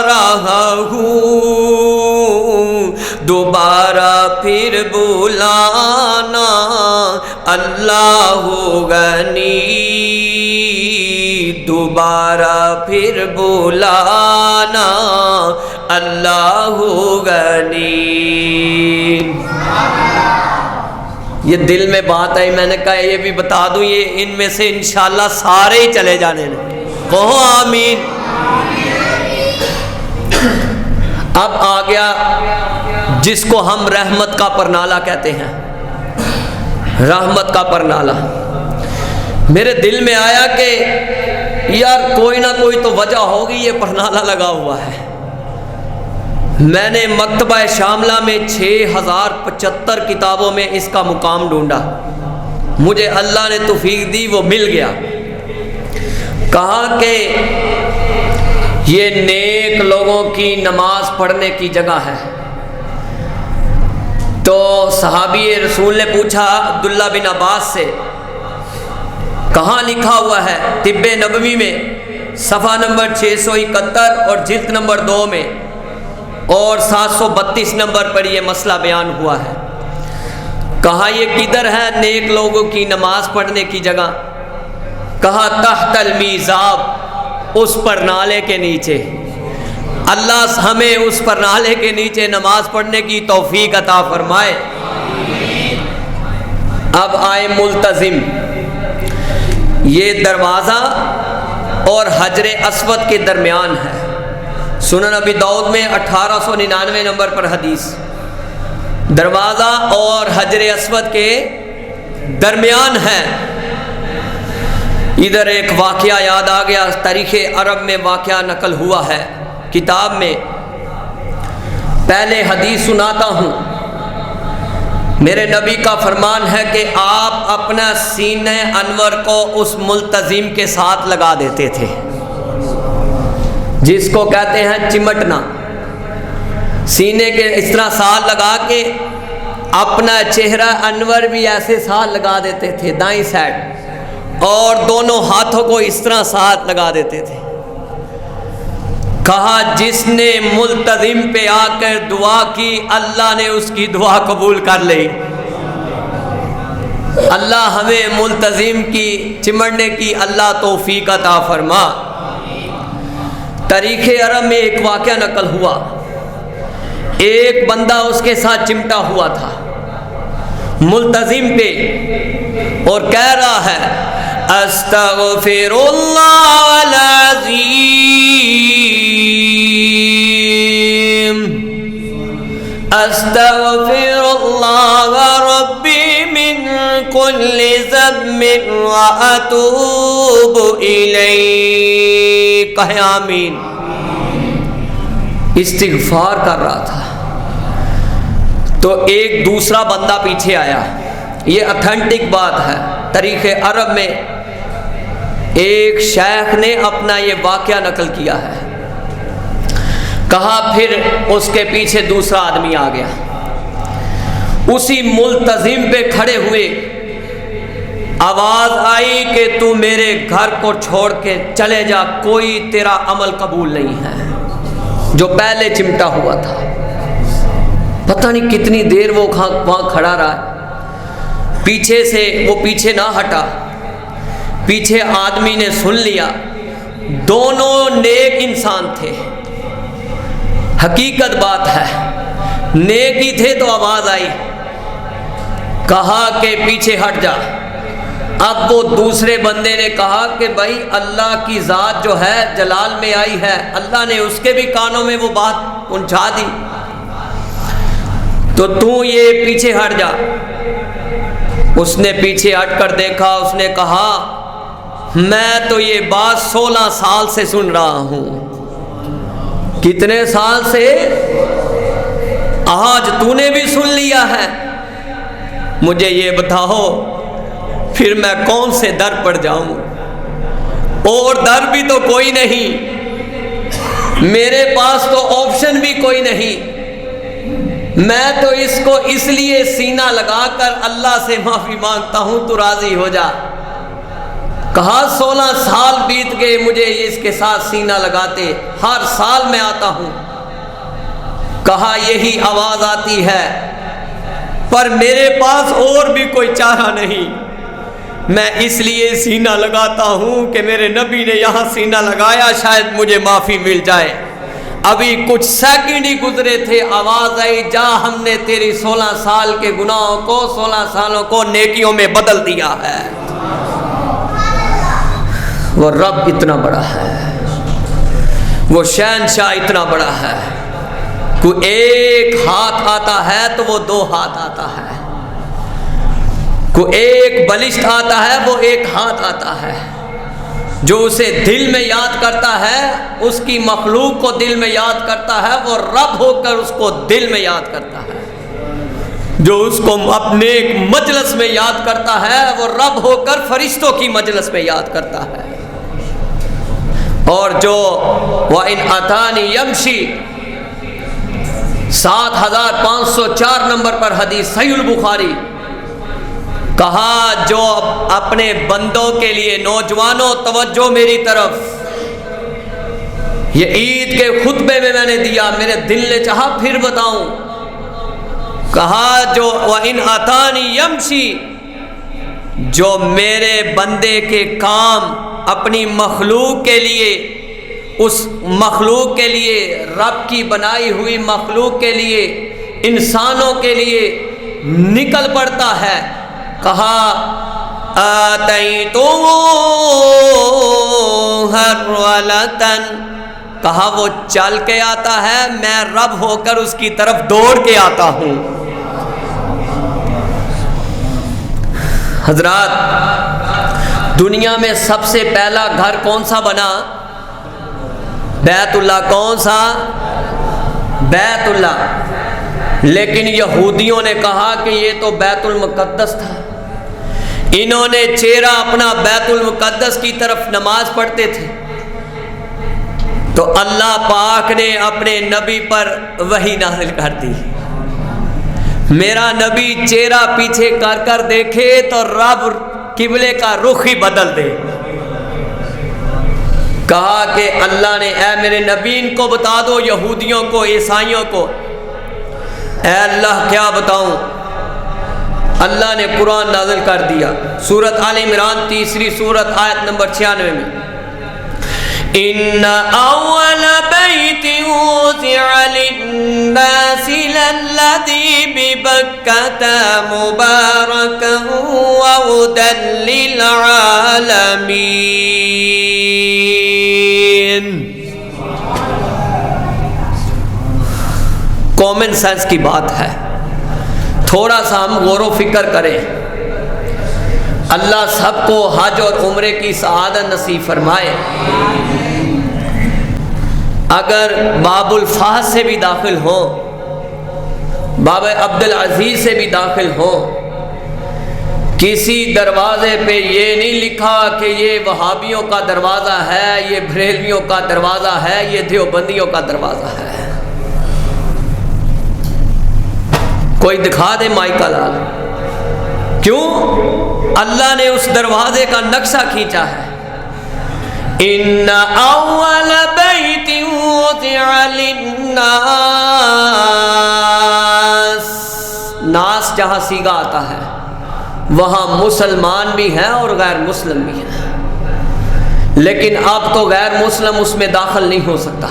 رہا ہوں، دوبارہ پھر بلانا اللہ غنی، دوبارہ پھر بلانا اللہ غنی۔ یہ دل میں بات آئی، میں نے کہا یہ بھی بتا دوں، یہ ان میں سے انشاءاللہ سارے ہی چلے جانے ہیں، کہو آمین۔ اب آ گیا جس کو ہم رحمت کا پرنالہ کہتے ہیں، رحمت کا پرنالہ۔ میرے دل میں آیا کہ یار کوئی نہ کوئی تو وجہ ہوگی یہ پرنالہ لگا ہوا ہے۔ میں نے مکتبہ شاملہ میں 6075 کتابوں میں اس کا مقام ڈھونڈا، مجھے اللہ نے توفیق دی، وہ مل گیا۔ کہا کہ یہ نیک لوگوں کی نماز پڑھنے کی جگہ ہے۔ تو صحابی رسول نے پوچھا عبداللہ بن عباس سے، کہاں لکھا ہوا ہے؟ طب نبوی میں صفحہ نمبر 671 اور جلد نمبر 2 میں اور 732 نمبر پر یہ مسئلہ بیان ہوا ہے۔ کہا یہ کدھر ہے نیک لوگوں کی نماز پڑھنے کی جگہ؟ کہا تحت المیزاب، اس پرنالے کے نیچے۔ اللہ ہمیں اس پرنالے کے نیچے نماز پڑھنے کی توفیق عطا فرمائے۔ اب آئے ملتزم، یہ دروازہ اور حجر اسود کے درمیان ہے۔ سنن ابی داؤد میں 1899 نمبر پر حدیث، دروازہ اور حجر اسود کے درمیان ہے۔ ادھر ایک واقعہ یاد آ گیا، تاریخ عرب میں واقعہ نقل ہوا ہے کتاب میں۔ پہلے حدیث سناتا ہوں۔ میرے نبی کا فرمان ہے کہ آپ اپنا سینہ انور کو اس ملتزم کے ساتھ لگا دیتے تھے، جس کو کہتے ہیں چمٹنا۔ سینے کے اس طرح ساتھ لگا کے اپنا چہرہ انور بھی ایسے ساتھ لگا دیتے تھے دائیں سائڈ، اور دونوں ہاتھوں کو اس طرح ساتھ لگا دیتے تھے۔ کہا جس نے ملتزم پہ آ کر دعا کی اللہ نے اس کی دعا قبول کر لی۔ اللہ ہمیں ملتزم کی چمڑنے کی اللہ توفیق عطا فرما۔ تاریخ عرب میں ایک واقعہ نقل ہوا، ایک بندہ اس کے ساتھ چمٹا ہوا تھا ملتزم پہ، اور کہہ رہا ہے استغفر اللہ العظیم استغفر اللہ ربی من کل ذنب واتوب الیہ. کہیں آمین. استغفار کر رہا تھا تو ایک دوسرا بندہ پیچھے آیا. یہ اتھینٹک بات ہے. تاریخ عرب میں ایک شیخ نے اپنا یہ واقعہ نقل کیا ہے. کہا پھر اس کے پیچھے دوسرا آدمی آ گیا. اسی ملتزم پہ کھڑے ہوئے آواز آئی کہ تو میرے گھر کو چھوڑ کے چلے جا, کوئی تیرا عمل قبول نہیں ہے. جو پہلے چمٹا ہوا تھا پتہ نہیں کتنی دیر وہ وہاں کھڑا رہا. پیچھے سے وہ پیچھے نہ ہٹا. پیچھے آدمی نے سن لیا. دونوں نیک انسان تھے. حقیقت بات ہے, نیک ہی تھے تو آواز آئی. کہا کہ پیچھے ہٹ جا. اب وہ دوسرے بندے نے کہا کہ بھائی اللہ کی ذات جو ہے جلال میں آئی ہے, اللہ نے اس کے بھی کانوں میں وہ بات پہنچا دی, تو یہ پیچھے ہٹ جا. اس نے پیچھے ہٹ کر دیکھا. اس نے کہا میں تو یہ بات 16 سال سے سن رہا ہوں. کتنے سال سے؟ آج تو نے بھی سن لیا ہے. مجھے یہ بتاؤ پھر میں کون سے در پر جاؤں؟ اور در بھی تو کوئی نہیں, میرے پاس تو آپشن بھی کوئی نہیں. میں تو اس کو اس لیے سینہ لگا کر اللہ سے معافی مانگتا ہوں, تو راضی ہو جا. کہا 16 سال بیت گئے مجھے اس کے ساتھ سینہ لگاتے, ہر سال میں آتا ہوں. کہا یہی آواز آتی ہے پر میرے پاس اور بھی کوئی چارہ نہیں. میں اس لیے سینہ لگاتا ہوں کہ میرے نبی نے یہاں سینہ لگایا, شاید مجھے معافی مل جائے. ابھی کچھ سیکنڈ ہی گزرے تھے, آواز آئی جا ہم نے تیری 16 سال کے گناہوں کو 16 سالوں کو نیکیوں میں بدل دیا ہے. وہ رب اتنا بڑا ہے, وہ شہنشاہ اتنا بڑا ہے. کوئی ایک ہاتھ آتا ہے تو وہ 2 ہاتھ آتا ہے. کوئی ایک بلشت آتا ہے وہ 1 ہاتھ آتا ہے. جو اسے دل میں یاد کرتا ہے, اس کی مخلوق کو دل میں یاد کرتا ہے, وہ رب ہو کر اس کو دل میں یاد کرتا ہے. جو اس کو اپنے ایک مجلس میں یاد کرتا ہے, وہ رب ہو کر فرشتوں کی مجلس میں یاد کرتا ہے. اور جو وَإِنْ أَتَانِي يَمْشِي 7504 نمبر پر حدیث صحیح البخاری. کہا جو اپنے بندوں کے لیے, نوجوانوں توجہ میری طرف, یہ عید کے خطبے میں نے دیا, میرے دل نے چاہا پھر بتاؤں. کہا جو وَإِنْ أَتَانِي يَمْشِي, جو میرے بندے کے کام اپنی مخلوق کے لیے, اس مخلوق کے لیے, رب کی بنائی ہوئی مخلوق کے لیے, انسانوں کے لیے نکل پڑتا ہے. کہا آتیتوہ ہرولتن, کہا وہ چل کے آتا ہے, میں رب ہو کر اس کی طرف دوڑ کے آتا ہوں. حضرات, دنیا میں سب سے پہلا گھر کون سا بنا؟ بیت اللہ. کون سا؟ بیت اللہ. لیکن یہودیوں نے کہا کہ یہ تو بیت المقدس تھا. انہوں نے چہرہ اپنا بیت المقدس کی طرف نماز پڑھتے تھے, تو اللہ پاک نے اپنے نبی پر وحی نازل کر دی. میرا نبی چہرہ پیچھے کر کر دیکھے تو رب قبلے کا رخ ہی بدل دے. کہا کہ اللہ نے اے میرے نبی ان کو بتا دو, یہودیوں کو, عیسائیوں کو. اے اللہ کیا بتاؤں؟ اللہ نے قرآن نازل کر دیا. سورۃ آل عمران 3 سورت آیت نمبر 96 میں ان اول بیت وضع للناس للذی ببکۃ مبارکا وہدی للعالمین. کامن سینس کی بات ہے، تھوڑا سا ہم غور و فکر کریں۔ اللہ سب کو حج اور عمرے کی سعادت نصیب فرمائے۔ اگر باب الفہد سے بھی داخل ہوں، باب عبد العزیز سے بھی داخل ہوں، کسی دروازے پہ یہ نہیں لکھا کہ یہ وہابیوں کا دروازہ ہے، یہ بریلویوں کا دروازہ ہے، یہ دیوبندیوں کا دروازہ ہے۔ کوئی دکھا دے مائکا لال، کیوں؟ اللہ نے اس دروازے کا نقشہ کھینچا ہے۔ ان اول بیت وضع للناس، ناس جہاں سیگا آتا ہے وہاں مسلمان بھی ہیں اور غیر مسلم بھی ہیں، لیکن اب تو غیر مسلم اس میں داخل نہیں ہو سکتا،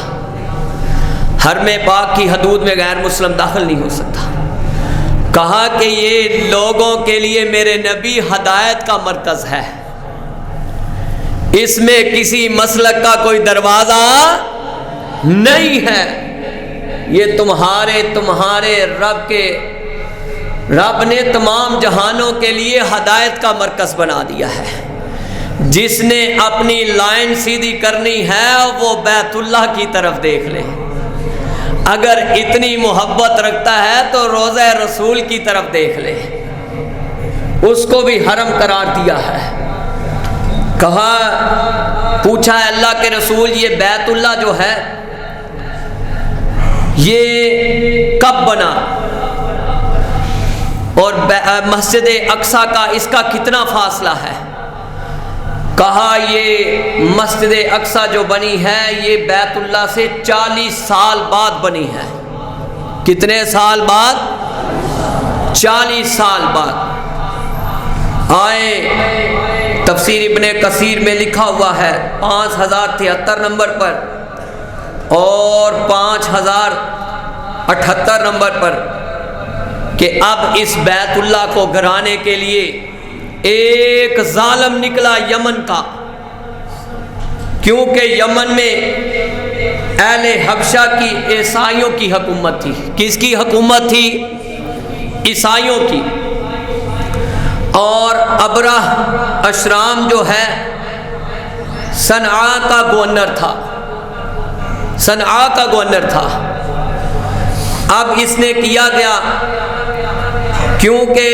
حرم پاک کی حدود میں غیر مسلم داخل نہیں ہو سکتا۔ کہا کہ یہ لوگوں کے لیے میرے نبی ہدایت کا مرکز ہے، اس میں کسی مسلک کا کوئی دروازہ نہیں ہے، یہ تمہارے رب نے تمام جہانوں کے لیے ہدایت کا مرکز بنا دیا ہے۔ جس نے اپنی لائن سیدھی کرنی ہے وہ بیت اللہ کی طرف دیکھ لے، اگر اتنی محبت رکھتا ہے تو روضہ رسول کی طرف دیکھ لے، اس کو بھی حرم قرار دیا ہے۔ کہا، پوچھا ہے اللہ کے رسول یہ بیت اللہ جو ہے یہ کب بنا اور مسجد اقصیٰ کا اس کا کتنا فاصلہ ہے؟ کہا یہ مسجد اقصیٰ جو بنی ہے یہ بیت اللہ سے 40 سال بعد بنی ہے۔ کتنے سال بعد؟ 40 سال بعد۔ آئے تفسیر ابن کثیر میں لکھا ہوا ہے 5073 نمبر پر اور 5078 نمبر پر کہ اب اس بیت اللہ کو گرانے کے لیے ایک ظالم نکلا یمن کا، کیونکہ یمن میں اہل حبشہ کی عیسائیوں کی حکومت تھی۔ کس کی حکومت تھی؟ عیسائیوں کی۔ اور ابرہ اشرام جو ہے صنعاء کا گورنر تھا، صنعاء کا گورنر تھا۔ اب اس نے کیا گیا، کیونکہ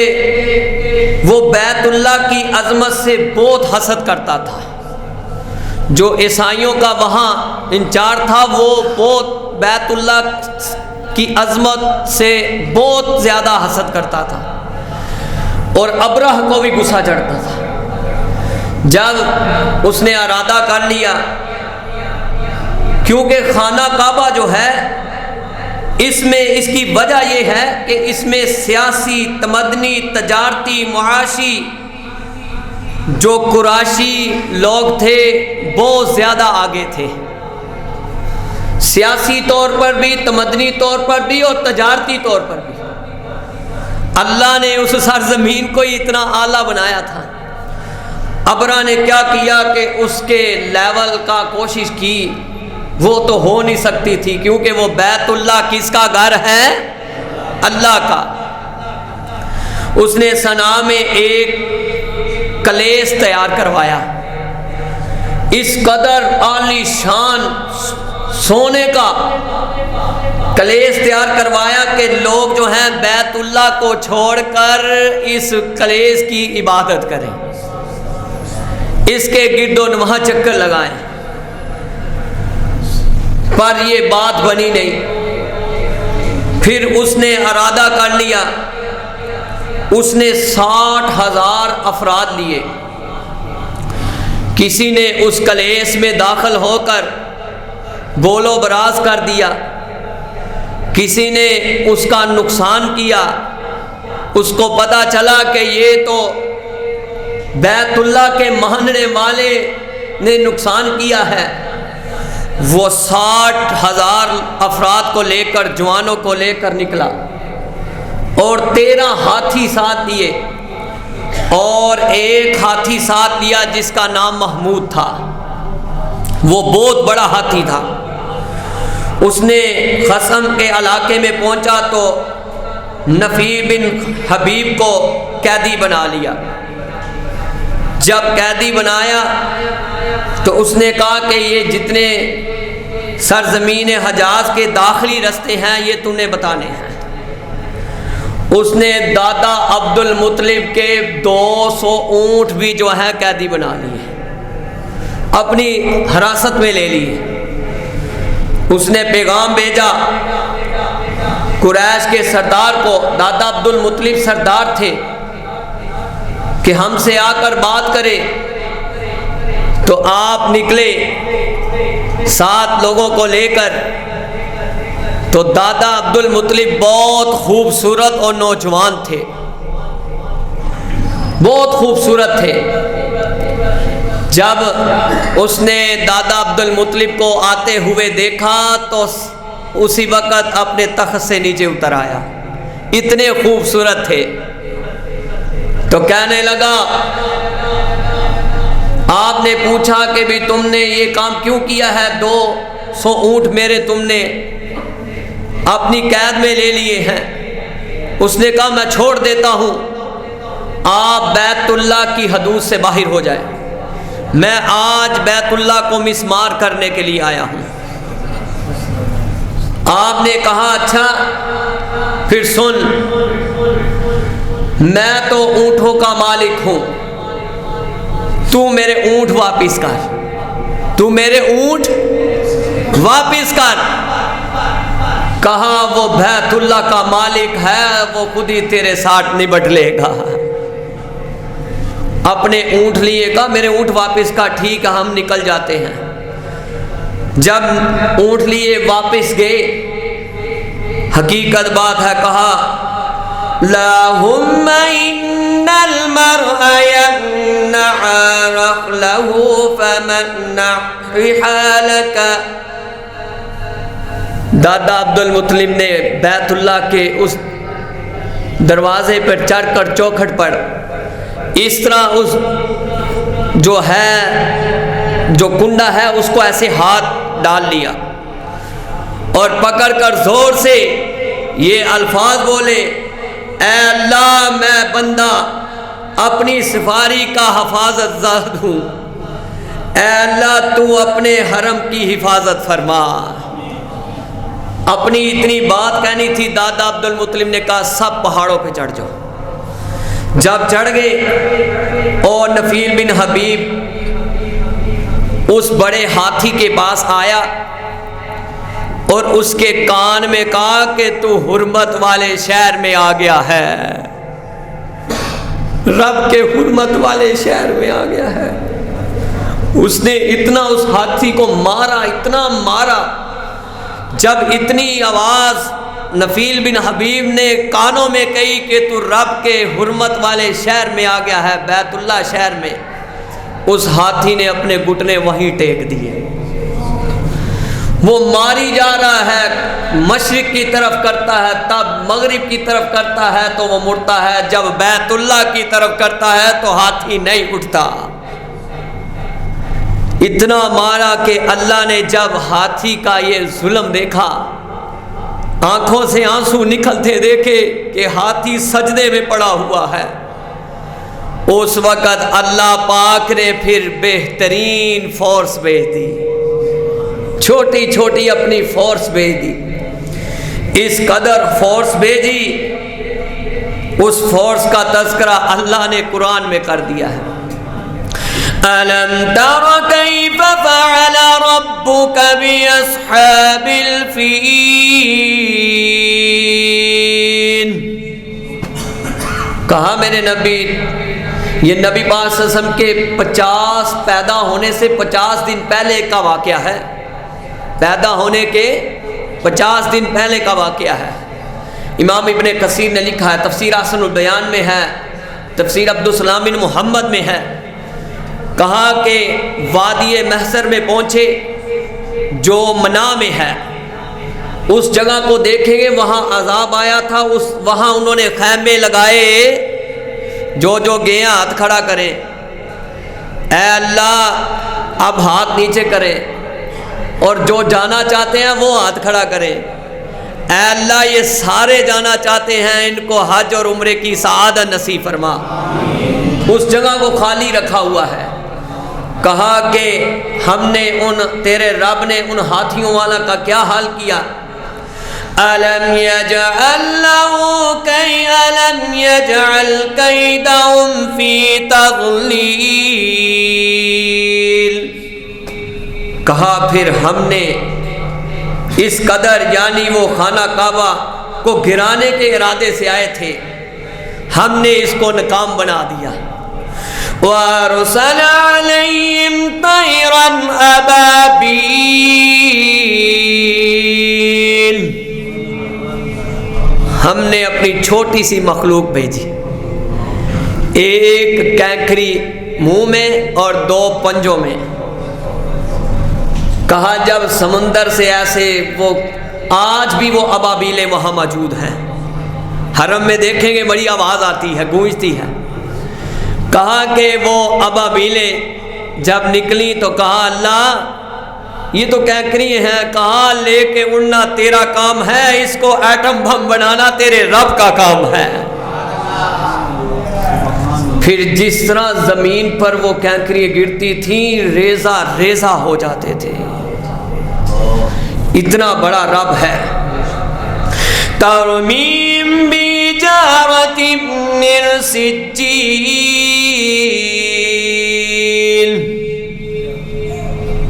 وہ بیت اللہ کی عظمت سے بہت حسد کرتا تھا، جو عیسائیوں کا وہاں انچارج تھا وہ بہت بیت اللہ کی عظمت سے بہت زیادہ حسد کرتا تھا اور ابرہ کو بھی غصہ چڑھتا تھا۔ جب اس نے ارادہ کر لیا، کیونکہ خانہ کعبہ جو ہے اس میں اس کی وجہ یہ ہے کہ اس میں سیاسی، تمدنی، تجارتی، معاشی جو قریشی لوگ تھے بہت زیادہ آگے تھے، سیاسی طور پر بھی، تمدنی طور پر بھی اور تجارتی طور پر بھی۔ اللہ نے اس سرزمین کو اتنا اعلیٰ بنایا تھا۔ ابرہ نے کیا کیا کہ اس کے لیول کا کوشش کی، وہ تو ہو نہیں سکتی تھی کیونکہ وہ بیت اللہ کس کا گھر ہے؟ اللہ کا۔ اس نے صنعاء میں ایک کلیس تیار کروایا، اس قدر عالی شان سونے کا کلیس تیار کروایا کہ لوگ جو ہیں بیت اللہ کو چھوڑ کر اس کلیس کی عبادت کریں، اس کے گرد و نواح چکر لگائیں، پر یہ بات بنی نہیں۔ پھر اس نے ارادہ کر لیا، اس نے 60,000 افراد لیے، کسی نے اس کلیس میں داخل ہو کر گول و براز کر دیا، کسی نے اس کا نقصان کیا، اس کو پتہ چلا کہ یہ تو بیت اللہ کے ماننے والے نے نقصان کیا ہے۔ وہ 60,000 افراد کو لے کر، جوانوں کو لے کر نکلا اور 13 ہاتھی ساتھ لیے اور ایک ہاتھی ساتھ لیا جس کا نام محمود تھا، وہ بہت بڑا ہاتھی تھا۔ اس نے خصم کے علاقے میں پہنچا تو نفیل بن حبیب کو قیدی بنا لیا۔ جب قیدی بنایا تو اس نے کہا کہ یہ جتنے سرزمین حجاز کے داخلی رستے ہیں یہ تو نے بتانے ہیں۔ اس نے دادا عبد المطلب کے 200 اونٹ بھی جو ہیں قیدی بنا لیے، اپنی حراست میں لے لیے۔ اس نے پیغام بھیجا قریش کے سردار کو، دادا عبد المطلب سردار تھے، کہ ہم سے آ کر بات کرے۔ تو آپ نکلے 7 لوگوں کو لے کر۔ تو دادا عبد المطلب بہت خوبصورت اور نوجوان تھے، بہت خوبصورت تھے۔ جب اس نے دادا عبد المطلب کو آتے ہوئے دیکھا تو اسی وقت اپنے تخت سے نیچے اتر آیا، اتنے خوبصورت تھے۔ تو کہنے لگا، آپ نے پوچھا کہ بھی تم نے یہ کام کیوں کیا ہے؟ 200 اونٹ میرے تم نے اپنی قید میں لے لیے ہیں۔ اس نے کہا میں چھوڑ دیتا ہوں، آپ بیت اللہ کی حدود سے باہر ہو جائے، میں آج بیت اللہ کو مسمار کرنے کے لیے آیا ہوں۔ آپ نے کہا اچھا پھر سن، میں تو اونٹوں کا مالک ہوں، تو میرے اونٹ واپس کر، تو میرے اونٹ واپس کر۔ کہا وہ بیت اللہ کا مالک ہے، وہ خود ہی تیرے ساتھ نبٹ لے گا۔ اپنے اونٹ لیے گا، میرے اونٹ واپس کا، ٹھیک ہے ہم نکل جاتے ہیں۔ جب اونٹ لیے واپس گئے، حقیقت بات ہے، کہا اللہم ان المرء یمنع رحلہ فمنع رحالک۔ دادا عبد المطلب نے بیت اللہ کے اس دروازے پر چڑھ کر چوکھٹ پر اس طرح اس جو ہے جو کنڈا ہے اس کو ایسے ہاتھ ڈال لیا اور پکڑ کر زور سے یہ الفاظ بولے، اے اللہ میں بندہ اپنی سفاری کا حفاظت زاد ہوں، اے اللہ تو اپنے حرم کی حفاظت فرما۔ اپنی اتنی بات کہنی تھی، دادا عبد المطلب نے کہا سب پہاڑوں پہ چڑھ جاؤ۔ جب چڑھ گئے اور نفیل بن حبیب اس بڑے ہاتھی کے پاس آیا اور اس کے کان میں کہا کہ تو حرمت والے شہر میں آ گیا ہے، رب کے حرمت والے شہر میں آ گیا ہے۔ اس نے اتنا اس ہاتھی کو مارا، اتنا مارا، جب اتنی آواز نفیل بن حبیب نے کانوں میں کہی کہ تو رب کے حرمت والے شہر میں آ گیا ہے، بیت اللہ شہر میں، اس ہاتھی نے اپنے گھٹنے وہیں ٹیک دیے۔ وہ ماری جا رہا ہے، مشرق کی طرف کرتا ہے تب مغرب کی طرف کرتا ہے تو وہ مڑتا ہے، جب بیت اللہ کی طرف کرتا ہے تو ہاتھی نہیں اٹھتا۔ اتنا مارا کہ اللہ نے جب ہاتھی کا یہ ظلم دیکھا، آنکھوں سے آنسو نکلتے دیکھے کہ ہاتھی سجدے میں پڑا ہوا ہے، اس وقت اللہ پاک نے پھر بہترین فورس بھیج دی، چھوٹی چھوٹی اپنی فورس بھیج دی۔ اس قدر فورس بھیجی، اس فورس کا تذکرہ اللہ نے قرآن میں کر دیا ہے۔ أَلَمْ تَرَ كَيْفَ فَعَلَ رَبُّكَ بِأَصْحَابِ الْفِيلِ۔ کہا میرے نبی، یہ نبی پاک صلی اللہ علیہ وسلم کے 50 پیدا ہونے سے 50 دن پہلے کا واقعہ ہے، پیدا ہونے کے 50 دن پہلے کا واقعہ ہے۔ امام ابن کثیر نے لکھا ہے، تفسیر احسن البیان میں ہے، تفسیر عبدالسلام بن محمد میں ہے، کہا کہ وادی محشر میں پہنچے جو منا میں ہے، اس جگہ کو دیکھیں گے، وہاں عذاب آیا تھا، وہاں انہوں نے خیمے لگائے، جو گیا ہاتھ کھڑا کرے، اے اللہ اب ہاتھ نیچے کرے، اور جو جانا چاہتے ہیں وہ ہاتھ کھڑا کریں۔ اے اللہ یہ سارے جانا چاہتے ہیں، ان کو حج اور عمرے کی سعادت نصیب فرما۔ اس جگہ کو خالی رکھا ہوا ہے۔ کہا کہ ہم نے تیرے رب نے ان ہاتھیوں والا کا کیا حال کیا؟ أَلَمْ يَجْعَلْ كَيْدَهُمْ فِي تَضْلِيلٍ۔ کہا پھر ہم نے اس قدر، یعنی وہ خانہ کعبہ کو گرانے کے ارادے سے آئے تھے، ہم نے اس کو ناکام بنا دیا۔ وَأَرْسَلَ عَلَيْهِمْ طَيْرًا أَبَابِيلَ۔ ہم نے اپنی چھوٹی سی مخلوق بھیجی، ایک کینکری منہ میں اور 2 پنجوں میں۔ کہا جب سمندر سے ایسے، وہ آج بھی وہ ابابیلیں وہاں موجود ہیں، حرم میں دیکھیں گے بڑی آواز آتی ہے، گونجتی ہے۔ کہا کہ وہ ابابیلیں جب نکلی تو کہا اللہ یہ تو کینکری ہیں، کہا لے کے اڑنا تیرا کام ہے، اس کو ایٹم بم بنانا تیرے رب کا کام ہے۔ پھر جس طرح زمین پر وہ کینکری گرتی تھیں ریزہ ریزہ ہو جاتے تھے، اتنا بڑا رب ہے۔ ترمیم بحجارۃ من سجیل،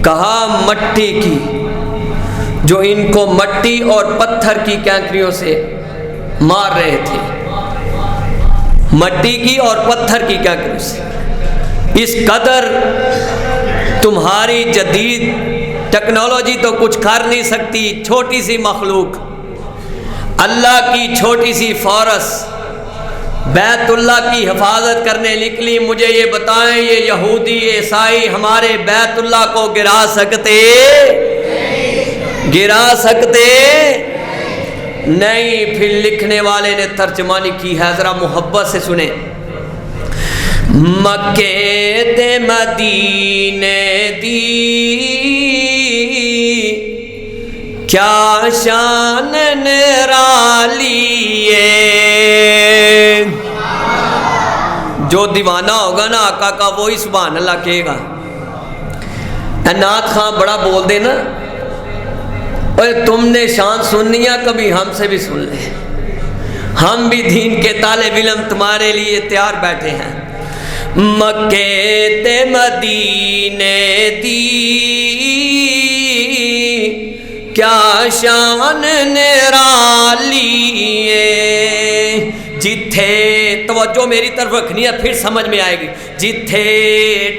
کہا مٹی کی، جو ان کو مٹی اور پتھر کی کینکریوں سے مار رہے تھے، مٹی کی اور پتھر کی کینکریوں سے۔ اس قدر تمہاری جدید ٹیکنالوجی تو کچھ کر نہیں سکتی، چھوٹی سی مخلوق، اللہ کی چھوٹی سی فورس بیت اللہ کی حفاظت کرنے نکلی۔ مجھے یہ بتائیں یہ یہودی عیسائی ہمارے بیت اللہ کو گرا سکتے؟ گرا سکتے نہیں۔ پھر لکھنے والے نے ترجمانی کی ہے، ذرا محبت سے سنیں۔ مکے تے مدینے دی کیا شان نرالی ہے۔ جو دیوانہ ہوگا نا آقا کا وہی سبحان اللہ کہے گا۔ نعت خان بڑا بول دے نا، اے تم نے شان سننی ہے کبھی ہم سے بھی سن لے، ہم بھی دین کے طالب علم تمہارے لیے تیار بیٹھے ہیں۔ مکے تے مدینے دی کیا شان نرالی ہے، جتھے توجہ میری طرف رکھنی ہے پھر سمجھ میں آئے گی۔ جتھے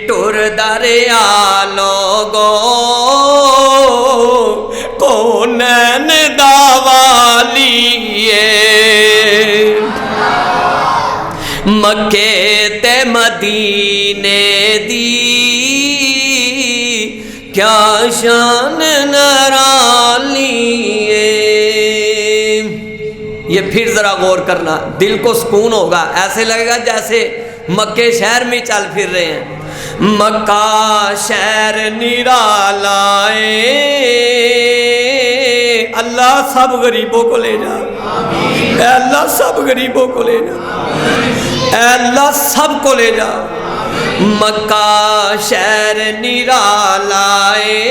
ٹر دریا لوگو کونین داوالی ہے، مکے تے مدینے دی کیا شان نرالی ہے۔ یہ پھر ذرا غور کرنا، دل کو سکون ہوگا، ایسے لگے گا جیسے مکے شہر میں چل پھر رہے ہیں۔ مکہ شہر نرالا ہے، اللہ سب غریبوں کو لے جا، اے اللہ سب غریبوں کو لے جا، اے اللہ سب کو لے جا۔ مکہ شہر نرالا ہے،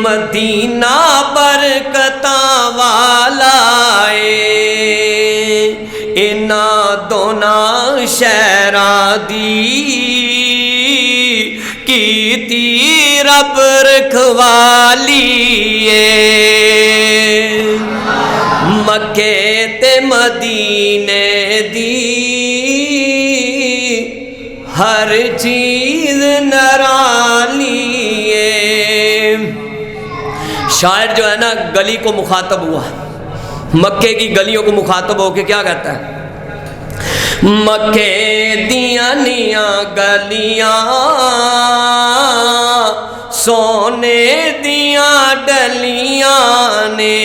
مدینہ برکتاں والا ہے، انہاں دونوں شہراں دی کیتی رب رکھوالی ہے۔ مکے تے مدینے دی ہر چیز نرالی ہے۔ شاعر جو ہے نا گلی کو مخاطب ہوا، مکے کی گلیوں کو مخاطب ہو کے کیا کہتا ہے؟ مکے دیاں نیاں گلیاں سونے دیاں ڈلیاں نے،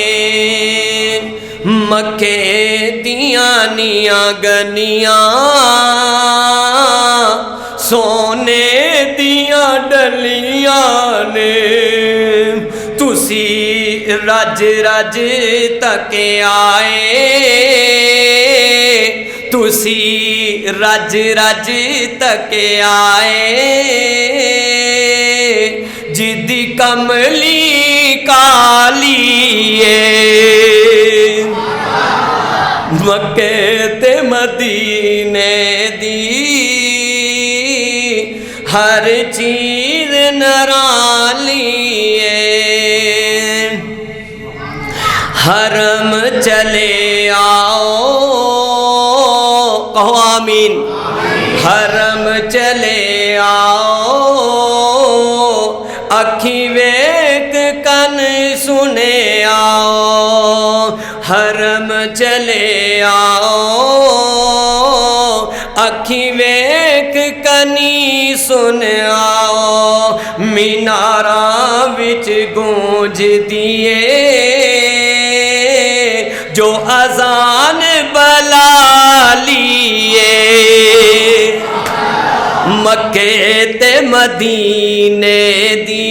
مکے دیاں نیاں گلیاں سونے دیاں ڈلیاں نے تسی رج رج تک آئے تسی رج رج تک آئے جدی کملی کالیے مکے تے مدینے دی ہر چیز نرالیے حرم چلے آؤ کہو آمین حرم چلے آؤ اکھی ویک کن سنے آؤ حرم چلے آؤ اکھی ویک کنی سن آؤ میناراں وچ گونج دیے جو اذان بلالیے مکے تے مدینے دی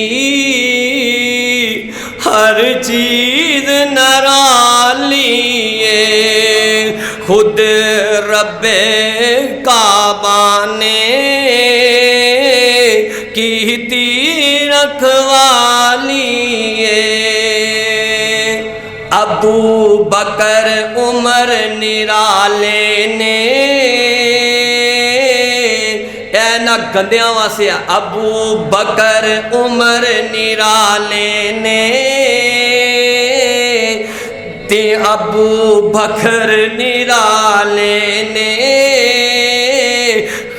ہر چیز نرالیے خود رب کعبہ نے کیتی رکھوالیے ابو بکر عمر نرالے نے اینا گندیاں واسے ابو بکر عمر نرالے نے تے ابو بکر نرالے نے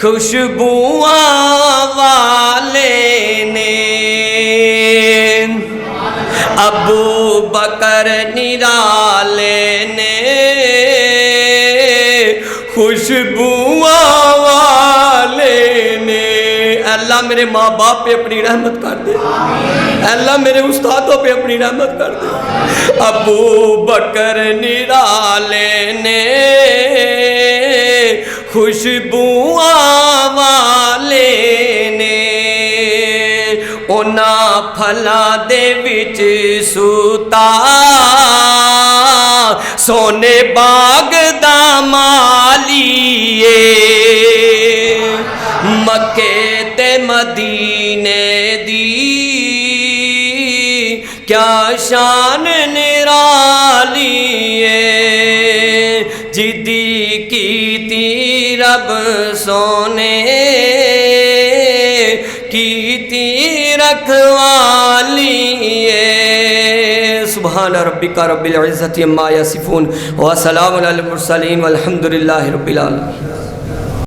خوشبوآں والے نے ابو بکر نرالے نے خوشبوآں والے نے اللہ میرے ماں باپ پہ اپنی رحمت کر دے اللہ میرے استادوں پہ اپنی رحمت کر دے ابو بکر نرالے نے خوشبوآں والے نے اونا پھلا دے وچ سوتا سونے باغ دا مالیے مکے تے مدینے دی کیا شان نرالیے جدی کیتی رب سونے کیتی رکھوالیے سبحان ربک رب العزت عما یصفون وسلام علی المرسلین والحمد للہ رب العالمین